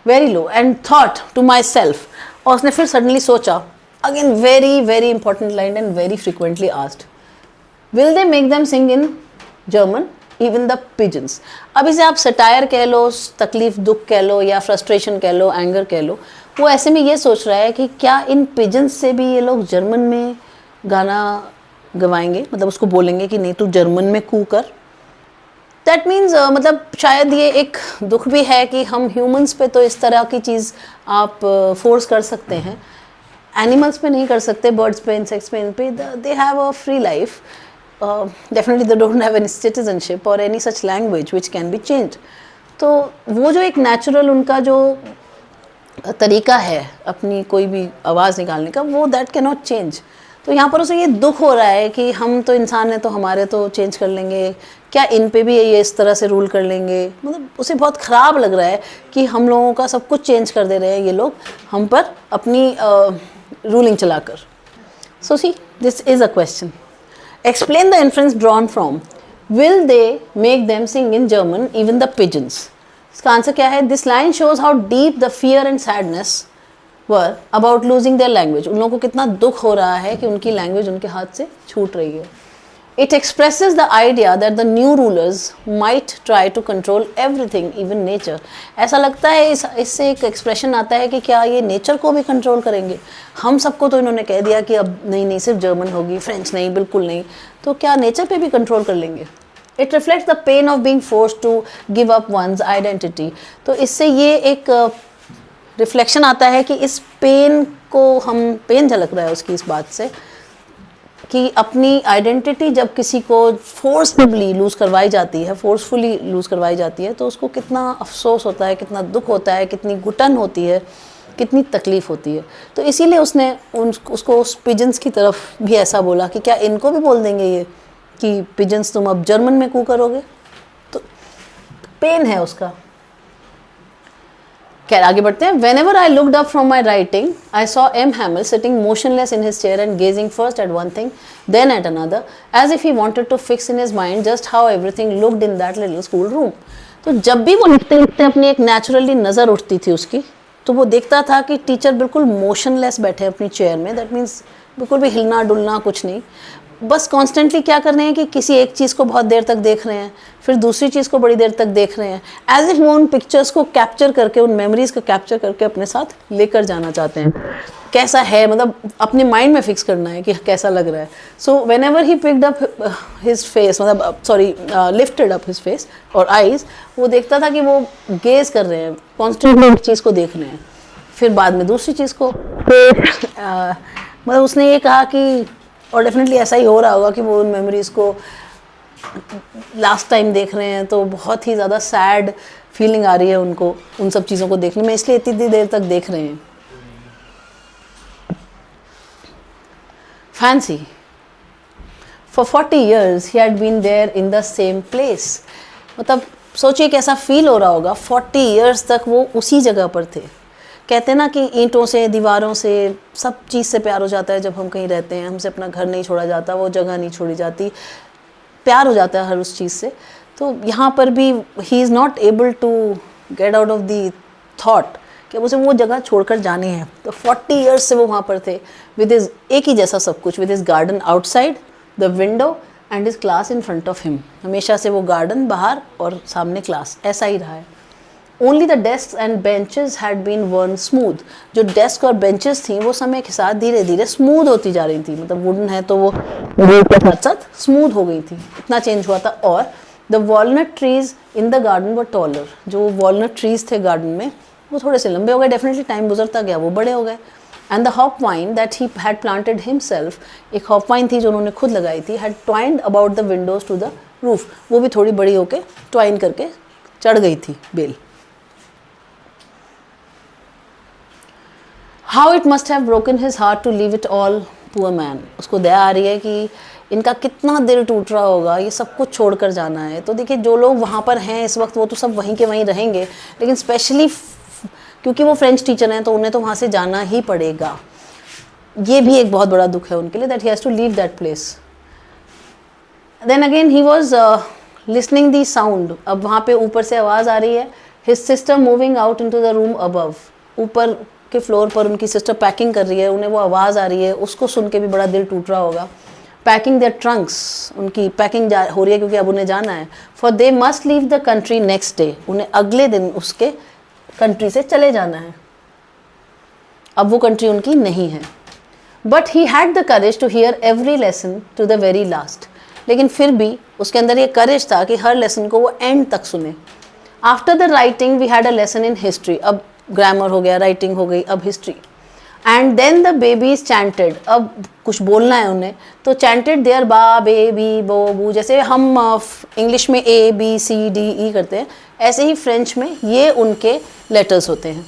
very low. And thought to myself, और उसने फिर सडनली सोचा, again very very important line and very frequently asked, will they make them sing in German even the pigeons. अब इसे आप सटायर कह लो, तकलीफ दुख कह लो, या फ्रस्ट्रेशन कह लो, एंगर कह लो, वो ऐसे में ये सोच रहा है कि क्या इन पिजन्स से भी ये लोग जर्मन में गाना गवाएंगे, मतलब उसको बोलेंगे कि नहीं तू जर्मन में कू कर। दैट मीन्स मतलब शायद ये एक दुख भी है कि हम ह्यूमंस पे तो इस तरह की चीज़ आप फोर्स कर सकते हैं, एनिमल्स पे नहीं कर सकते, बर्ड्स पे, इंसेक्ट्स पे they have a free life, definitely they don't have any citizenship और any such language which can be changed. तो वो जो एक नेचुरल उनका जो तरीका है अपनी कोई भी आवाज़ निकालने का, वो दैट कैन नॉट चेंज। तो यहाँ पर उसे ये दुख हो रहा है कि हम तो इंसान हैं तो हमारे तो चेंज कर लेंगे, क्या इन पे भी ये इस तरह से रूल कर लेंगे, मतलब उसे बहुत ख़राब लग रहा है कि हम लोगों का सब कुछ चेंज कर दे रहे हैं ये लोग हम पर अपनी रूलिंग चलाकर। So see this is a question, explain the inference drawn from, will they make them sing in German even the pigeons. इसका आंसर क्या है, this line shows how deep the fear and sadness were about losing their language. उन लोगों को कितना दुख हो रहा है कि उनकी लैंग्वेज उनके हाथ से छूट रही है। It expresses the idea that the new rulers might try to control everything even nature. ऐसा लगता है इससे एक एक्सप्रेशन आता है कि क्या ये नेचर को भी कंट्रोल करेंगे। हम सबको तो इन्होंने कह दिया कि अब नहीं सिर्फ जर्मन होगी, फ्रेंच नहीं, बिल्कुल नहीं, तो क्या नेचर पे भी कंट्रोल कर लेंगे। It reflects the pain of being forced to give up one's identity. तो इससे ये एक रिफ्लेक्शन आता है कि इस पेन को हम, पेन झलक रहा है उसकी इस बात से कि अपनी आइडेंटिटी जब किसी को फोर्सफुली लूज़ करवाई जाती है, फोर्सफुली लूज़ करवाई जाती है, तो उसको कितना अफसोस होता है, कितना दुख होता है, कितनी घुटन होती है, कितनी तकलीफ़ होती है। तो इसीलिए उसने उसको उस पिजन्स की तरफ भी ऐसा बोला कि क्या इनको भी बोल देंगे ये कि पिजन्स तुम अब जर्मन में कू करोगे। तो पेन है उसका। खैर आगे बढ़ते हैं। Whenever I looked up from my writing, I saw M. Hamel sitting motionless in his chair and gazing first at one thing, then at another, as if he wanted to fix in his mind just how everything looked in that little school room. तो जब भी वो लिखते लिखते अपनी एक नेचुरली नज़र उठती थी उसकी, तो वो देखता था कि टीचर बिल्कुल मोशनलेस बैठे अपनी चेयर में। दैट मीन्स बिल्कुल भी हिलना डुलना कुछ नहीं, बस कॉन्स्टेंटली क्या कर रहे हैं कि किसी एक चीज़ को बहुत देर तक देख रहे हैं, फिर दूसरी चीज़ को बड़ी देर तक देख रहे हैं, एज इफ वो उन पिक्चर्स को कैप्चर करके, उन मेमोरीज को कैप्चर करके अपने साथ लेकर जाना चाहते हैं। कैसा है, मतलब अपने माइंड में फिक्स करना है कि कैसा लग रहा है। So whenever he picked up his face, मतलब sorry lifted up his face और आईज, वो देखता था कि वो गेज कर रहे हैं, कॉन्स्टेंटली एक चीज़ को देख रहे हैं, फिर बाद में दूसरी चीज़ को। मतलब उसने ये कहा कि, और डेफिनेटली ऐसा ही हो रहा होगा कि वो उन मेमोरीज़ को लास्ट टाइम देख रहे हैं, तो बहुत ही ज़्यादा सैड फीलिंग आ रही है उनको उन सब चीज़ों को देखने में, इसलिए इतनी देर तक देख रहे हैं। Fancy, for 40 years he had been there in the same place। मतलब सोचिए कैसा फील हो रहा होगा, 40 years तक वो उसी जगह पर थे। कहते हैं ना कि ईंटों से, दीवारों से, सब चीज़ से प्यार हो जाता है जब हम कहीं रहते हैं, हमसे अपना घर नहीं छोड़ा जाता, वो जगह नहीं छोड़ी जाती, प्यार हो जाता है हर उस चीज़ से। तो यहाँ पर भी he is not able to get out of the thought कि मुझे वो जगह छोड़कर जानी है। तो 40 ईयर्स से वो वहाँ पर थे, विद हिज एक ही जैसा सब कुछ, with his garden outside, the window and his class in front of him. हमेशा से वो गार्डन बाहर और सामने क्लास, ऐसा ही रहा है। Only the desk and benches had been worn smooth. जो डेस्क और बेंचेस थी वो समय के साथ धीरे धीरे स्मूथ होती जा रही थी, मतलब वुडन है तो वो वुड के साथ साथ स्मूथ हो गई थी, इतना चेंज हुआ था। और the walnut trees in the garden were taller. जो वॉलनट ट्रीज थे गार्डन में वो थोड़े से लंबे हो गए, डेफिनेटली टाइम गुजरता गया वो बड़े हो गए। And the hop vine that he had planted himself, एक हॉप वाइन थी जो उन्होंने खुद लगाई थी, had twined about the windows to the roof, वो भी थोड़ी बड़ी होके ट्वाइन करके चढ़ गई थी बेल। How it must have broken his heart to leave it all, poor man. उसको दया आ रही है कि इनका कितना दिल टूट रहा होगा, ये सब कुछ छोड़कर जाना है। तो देखिए जो लोग वहाँ पर हैं इस वक्त वो तो सब वहीं के वहीं रहेंगे, लेकिन स्पेशली क्योंकि वो फ्रेंच टीचर हैं तो उन्हें तो वहाँ से जाना ही पड़ेगा। ये भी एक बहुत बड़ा दुख है उनके लिए, that he has to leave that place. Then again he was listening the sound. अब वहाँ पे ऊपर से आवाज़ आ रही है, his sister moving out into the room above. ऊपर के फ्लोर पर उनकी सिस्टर पैकिंग कर रही है, उन्हें वो आवाज़ आ रही है, उसको सुन के भी बड़ा दिल टूट रहा होगा। पैकिंग देयर ट्रंक्स, उनकी पैकिंग हो रही है क्योंकि अब उन्हें जाना है। For they must leave the country next day, उन्हें अगले दिन उसके कंट्री से चले जाना है, अब वो कंट्री उनकी नहीं है। But he had the courage to hear every lesson to the very last, लेकिन फिर भी उसके अंदर ये करेज था कि हर लेसन को वो एंड तक सुने। After the writing we had a lesson in history, अब ग्रामर हो गया, राइटिंग हो गई, अब history. And then the babies chanted, अब कुछ बोलना है उन्हें तो चैंटेड देयर बा बे बी बो बू, जैसे हम इंग्लिश में A B C D E करते हैं, ऐसे ही फ्रेंच में ये उनके लेटर्स होते हैं।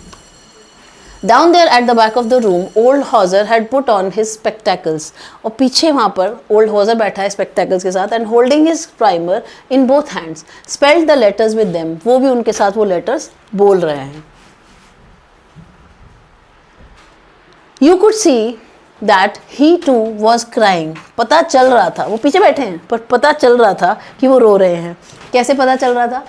Down there at the back of the room old Hauser had put on his spectacles, और पीछे वहाँ पर ओल्ड हॉजर बैठा है स्पेक्टेकल्स के साथ, and holding his primer in both hands spelled the letters with them, वो भी उनके साथ वो लेटर्स बोल रहे हैं। You could see that he too was crying, पता चल रहा था, वो पीछे बैठे हैं पर पता चल रहा था कि वो रो रहे हैं। कैसे पता चल रहा था?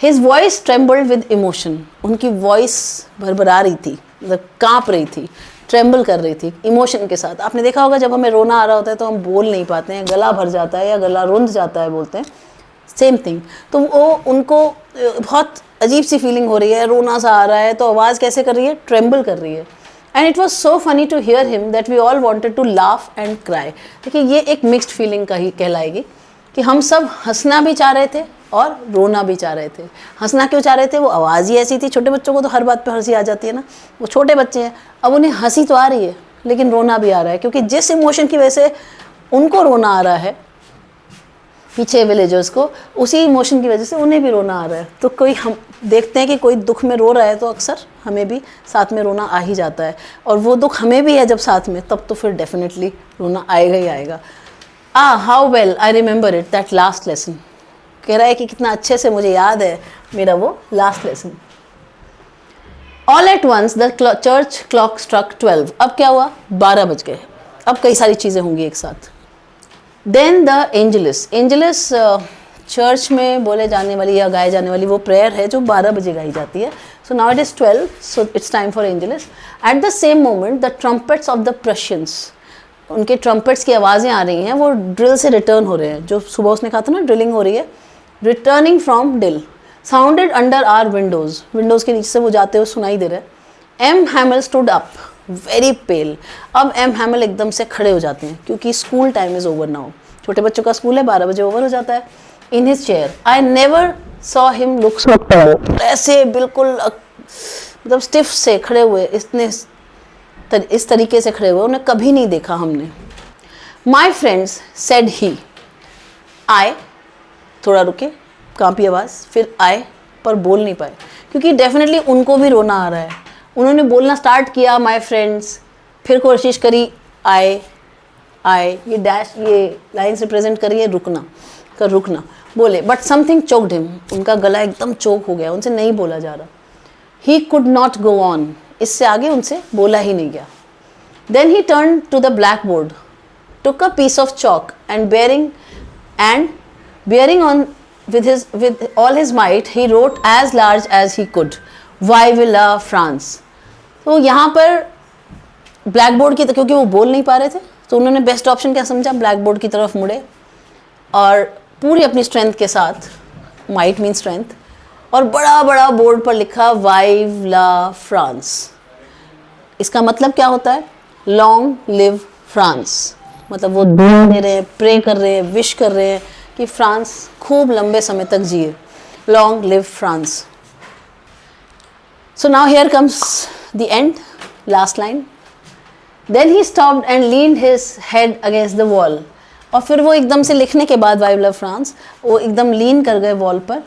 His voice trembled with emotion, उनकी वॉइस भरभरा रही थी, मतलब काँप रही थी, ट्रेम्बल कर रही थी इमोशन के साथ। आपने देखा होगा जब हमें रोना आ रहा होता है तो हम बोल नहीं पाते हैं, गला भर जाता है या गला रुंध जाता है बोलते हैं, सेम थिंग। तो वो उनको बहुत अजीब सी फीलिंग हो रही है, रोना सा आ रहा है, तो आवाज़ कैसे कर रही है? ट्रेम्बल कर रही है। And it was so funny to hear him that we all wanted to laugh and cry. देखिए ये एक मिक्सड फीलिंग का ही कहलाएगी कि हम सब हंसना भी चाह रहे थे और रोना भी चाह रहे थे। हंसना क्यों चाह रहे थे? वो आवाज़ ही ऐसी थी, छोटे बच्चों को तो हर बात पे हंसी आ जाती है ना, वो छोटे बच्चे हैं, अब उन्हें हंसी तो आ रही है लेकिन रोना भी आ रहा है, क्योंकि जिस इमोशन की वजह से उनको रोना आ रहा है पीछे विलेजर्स को, उसी इमोशन की वजह से उन्हें भी रोना आ रहा है। तो कोई हम देखते हैं कि कोई दुख में रो रहा है तो अक्सर हमें भी साथ में रोना आ ही जाता है, और वो दुख हमें भी है जब साथ में, तब तो फिर डेफिनेटली रोना आएगा ही आएगा। How well I remember it that last lesson, कह रहा है कि कितना अच्छे से मुझे याद है मेरा वो last lesson. All at once the church clock struck 12, अब क्या हुआ? 12 बज गए, अब कई सारी चीज़ें होंगी एक साथ। Then the Angelus, Angelus church में बोले जाने वाली या गाए जाने वाली वो प्रेयर है जो 12 बजे गाई जाती है। So now it is 12, so it's time for Angeles. At the same moment the trumpets of the Prussians, उनके ट्रम्पेट्स की आवाज़ें आ रही हैं, वो ड्रिल से रिटर्न हो रहे हैं, जो सुबह उसने कहा था ना ड्रिलिंग हो रही है, returning from drill, sounded under our windows, windows के नीचे से वो जाते हुए सुनाई दे रहे हैं। M Hamel stood up very pale, अब एम हैमल एकदम से खड़े हो जाते हैं क्योंकि school time is over now, छोटे बच्चों का स्कूल है, 12 बजे ओवर हो जाता है। In his chair I never saw him look so tall, ऐसे बिल्कुल मतलब स्टिफ से खड़े हुए, इस तरीके से खड़े हुए उन्हें कभी नहीं देखा हमने। माई फ्रेंड्स सेड ही, आए, थोड़ा रुके, कांपी आवाज़, फिर आए पर बोल नहीं पाए क्योंकि डेफिनेटली उनको भी रोना आ रहा है। उन्होंने बोलना स्टार्ट किया माय फ्रेंड्स, फिर कोशिश करी आए आए, ये डैश ये लाइन्स रिप्रेजेंट करिए रुकना कर रुकना, बोले बट समथिंग चोक्ड हिम, उनका गला एकदम चोक हो गया, उनसे नहीं बोला जा रहा। He could not go on, इससे आगे उनसे बोला ही नहीं गया। Then he turn to the blackboard, took a piece of chalk and bearing on with all his might he wrote as large as he could, vive la France. तो यहाँ पर ब्लैक बोर्ड की, क्योंकि वो बोल नहीं पा रहे थे तो उन्होंने बेस्ट ऑप्शन क्या समझा, ब्लैक बोर्ड की तरफ मुड़े और पूरी अपनी स्ट्रेंथ के साथ, माइट मीन स्ट्रेंथ, और बड़ा बड़ा बोर्ड पर लिखा वाइव ला फ्रांस। इसका मतलब क्या होता है, लॉन्ग लिव फ्रांस। मतलब वो दुआ दे रहे हैं, प्रे कर रहे हैं, विश कर रहे हैं कि फ्रांस खूब लंबे समय तक जिए, long live France. So now here comes the end, last line. Then he stopped and leaned his head against the wall. और फिर वो एकदम से लिखने के बाद वाइव लव फ्रांस वो एकदम लीन कर गए वॉल पर,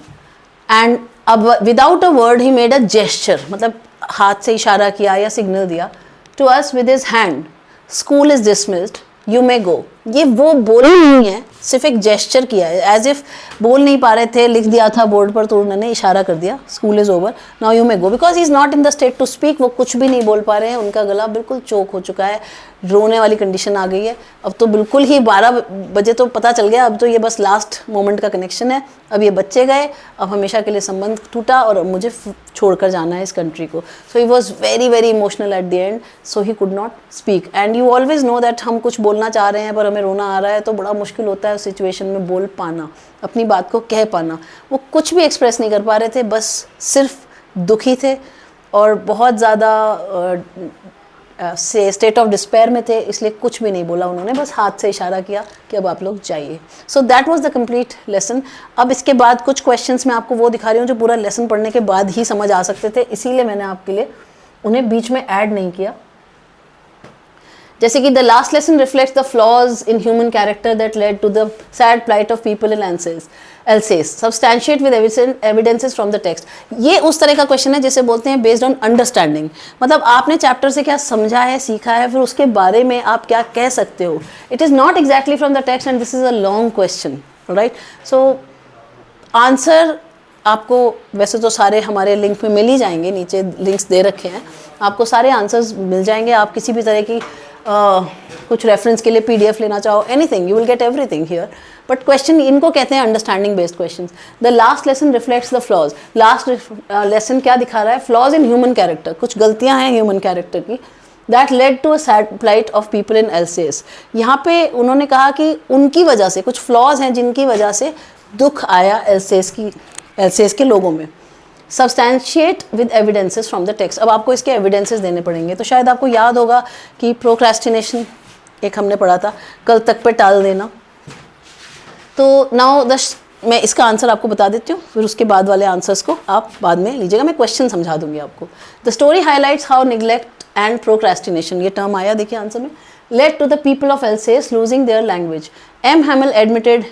एंड अब without a word he made a gesture, मतलब हाथ से इशारा किया या सिग्नल दिया, to us with his hand, school is dismissed, you may go. ये वो बोल नहीं है, सिर्फ एक जेस्चर किया है, एज इफ बोल नहीं पा रहे थे, लिख दिया था बोर्ड पर तो उन्होंने इशारा कर दिया, school is over, now you may go, because he is not in the state to speak. वो कुछ भी नहीं बोल पा रहे हैं, उनका गला बिल्कुल चोक हो चुका है, रोने वाली कंडीशन आ गई है। अब तो बिल्कुल ही 12 बजे तो पता चल गया, अब तो ये बस लास्ट मोमेंट का कनेक्शन है, अब ये बच्चे गए, अब हमेशा के लिए संबंध टूटा और अब मुझे छोड़कर जाना है इस कंट्री को। So he was very very emotional at the end, so he could not speak. And you always know that हम कुछ बोलना चाह रहे हैं पर हमें रोना आ रहा है, तो बड़ा मुश्किल होता है उस सिचुएशन में बोल पाना, अपनी बात को कह पाना। वो कुछ भी एक्सप्रेस नहीं कर पा रहे थे, बस सिर्फ दुखी थे और बहुत ज़्यादा से स्टेट ऑफ डिस्पेयर में थे, इसलिए कुछ भी नहीं बोला उन्होंने, बस हाथ से इशारा किया कि अब आप लोग जाइए। सो that was the complete lesson. अब इसके बाद कुछ क्वेश्चंस मैं आपको वो दिखा रही हूँ जो पूरा लेसन पढ़ने के बाद ही समझ आ सकते थे, इसीलिए मैंने आपके लिए उन्हें बीच में ऐड नहीं किया। जैसे कि the last lesson reflects the flaws in human character that led to the sad plight of people in Alsace, substantiate with evidences from the text। ये उस तरह का क्वेश्चन है जिसे बोलते हैं बेस्ड ऑन अंडरस्टैंडिंग, मतलब आपने चैप्टर से क्या समझा है, सीखा है, फिर उसके बारे में आप क्या कह सकते हो। It is not exactly from the text and this is a long question, right. So answer आपको वैसे तो सारे हमारे लिंक में मिल ही जाएंगे, नीचे लिंक्स दे रखे हैं, आपको सारे आंसर्स मिल जाएंगे। आप किसी भी तरह की कुछ रेफरेंस के लिए PDF लेना चाहो, anything, you will get everything here. But question इनको कहते हैं understanding based questions. The last lesson reflects the flaws. Last lesson क्या दिखा रहा है, फ्लॉज इन ह्यूमन कैरेक्टर, कुछ गलतियां हैं ह्यूमन कैरेक्टर की, that led to a sad plight of people in Alsace। यहाँ पे उन्होंने कहा कि उनकी वजह से, कुछ फ्लॉज हैं जिनकी वजह से दुख आया Alsace के लोगों में। Substantiate with evidences from the text. अब आपको इसके एविडेंसेस देने पड़ेंगे। तो शायद आपको याद होगा कि प्रोक्रेस्टिनेशन एक हमने पढ़ा था, कल तक पे टाल देना। तो नाउ मैं इसका आंसर आपको बता देती हूँ, फिर उसके बाद वाले आंसर्स को आप बाद में लीजिएगा, मैं क्वेश्चन समझा दूंगी आपको। The story highlights how neglect and procrastination, ये टर्म आया देखिए आंसर में, led to the people of Alsace losing their language. M. Hamel admitted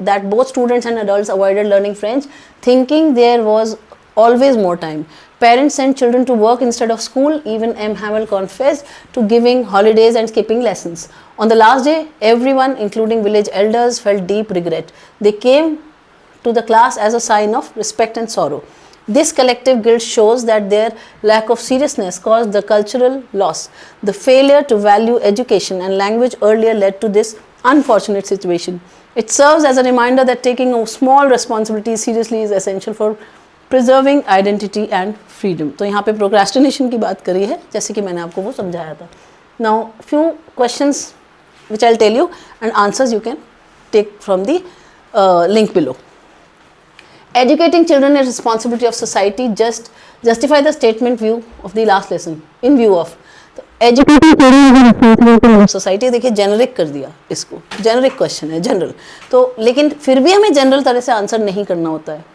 that both students and adults avoided learning French, thinking there was always more time. Parents sent children to work instead of school. Even M. Hamel confessed to giving holidays and skipping lessons. On the last day, everyone, including village elders, felt deep regret. They came to the class as a sign of respect and sorrow. This collective guilt shows that their lack of seriousness caused the cultural loss. The failure to value education and language earlier led to this unfortunate situation. It serves as a reminder that taking a small responsibility seriously is essential for preserving identity and freedom. तो यहाँ पे procrastination की बात करी है, जैसे कि मैंने आपको वो समझाया था. Now few questions which I'll tell you and answers you can take from the link below. Educating children is responsibility of society. Just justify the statement view of the last lesson in view of. तो educating children is responsibility of society, देखिए जेनरिक कर दिया इसको, जेनरिक क्वेश्चन है, जनरल। तो लेकिन फिर भी हमें जनरल तरह से आंसर नहीं करना होता है।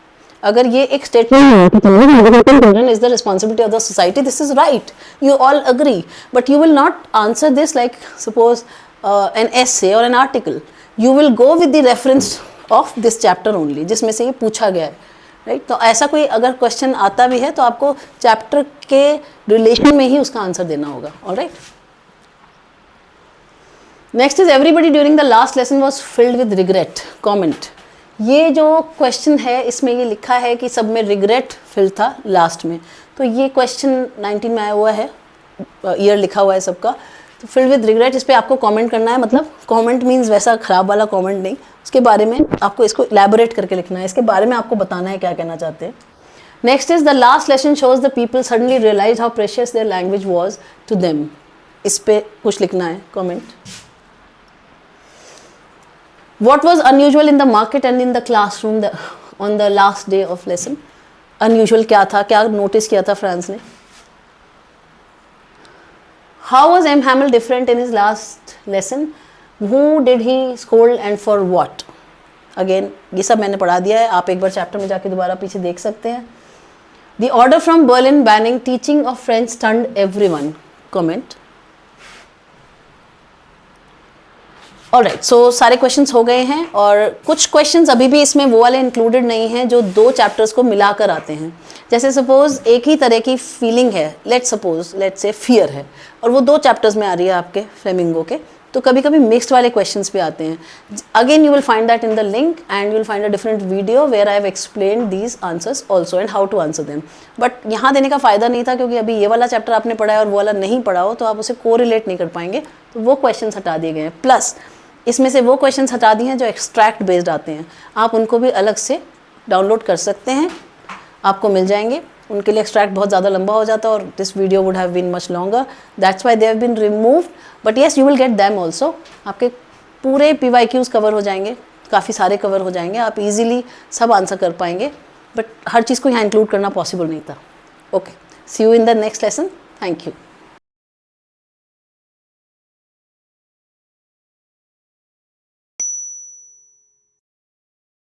अगर ये एक स्टेटमेंट है कि educating children is the responsibility of the society, this is right, you all agree, but you will not answer this like suppose an essay or an article. You will go with the reference of this chapter only, जिसमें से ये पूछा गया है, राइट। तो ऐसा कोई अगर क्वेश्चन आता भी है तो आपको चैप्टर के रिलेशन में ही उसका आंसर देना होगा, alright. Next is everybody during the last lesson was filled with regret, comment. ये जो क्वेश्चन है इसमें ये लिखा है कि सब में रिग्रेट फिल था लास्ट में, तो ये क्वेश्चन 19 में आया हुआ है, ईयर लिखा हुआ है सबका। तो फिल्ड विद रिग्रेट, इस पर आपको कमेंट करना है, मतलब कमेंट मीन्स वैसा खराब वाला कमेंट नहीं, उसके बारे में आपको इसको इलेबोरेट करके लिखना है, इसके बारे में आपको बताना है क्या कहना चाहते हैं। Next is the last lesson shows the people suddenly realise how precious their language was to them. इस पे कुछ लिखना है comment. What was unusual in the market and in the classroom on the last day of lesson? Unusual क्या था, क्या notice किया था फ्रांस ने? How was M. Hamill different in his last lesson? Who did he scold and for what? Again, ये सब मैंने पढ़ा दिया है, आप एक बार चैप्टर में जाके दोबारा पीछे देख सकते हैं. The order from Berlin banning teaching of French stunned everyone. Comment. Alright, so सारे क्वेश्चंस हो गए हैं और कुछ क्वेश्चंस अभी भी इसमें वो वाले इंक्लूडेड नहीं हैं जो दो चैप्टर्स को मिलाकर आते हैं. जैसे सपोज एक ही तरह की फीलिंग है, लेट्स से फियर है और वो दो चैप्टर्स में आ रही है आपके फ्लेमिंगो के, तो कभी कभी मिक्स्ड वाले क्वेश्चंस भी आते हैं. Again you will find that in the link and you will find a different video where I have explained these answers also and how to answer them. But यहाँ देने का फ़ायदा नहीं था क्योंकि अभी ये वाला चैप्टर आपने पढ़ा है और वो वाला नहीं पढ़ा हो तो आप उसे कोरिलेट नहीं कर पाएंगे, तो वो क्वेश्चन हटा दिए गए हैं. प्लस इसमें से वो क्वेश्चंस हटा दिए हैं जो एक्सट्रैक्ट बेस्ड आते हैं, आप उनको भी अलग से डाउनलोड कर सकते हैं, आपको मिल जाएंगे. उनके लिए एक्सट्रैक्ट बहुत ज़्यादा लंबा हो जाता है और this video would have been much longer, that's why they have been removed. But yes you will get them also. आपके पूरे PYQs कवर हो जाएंगे, काफ़ी सारे कवर हो जाएंगे, आप इजीली सब आंसर कर पाएंगे. बट हर चीज़ को यहाँ इंक्लूड करना पॉसिबल नहीं था. Okay, see you in the next lesson. Thank you.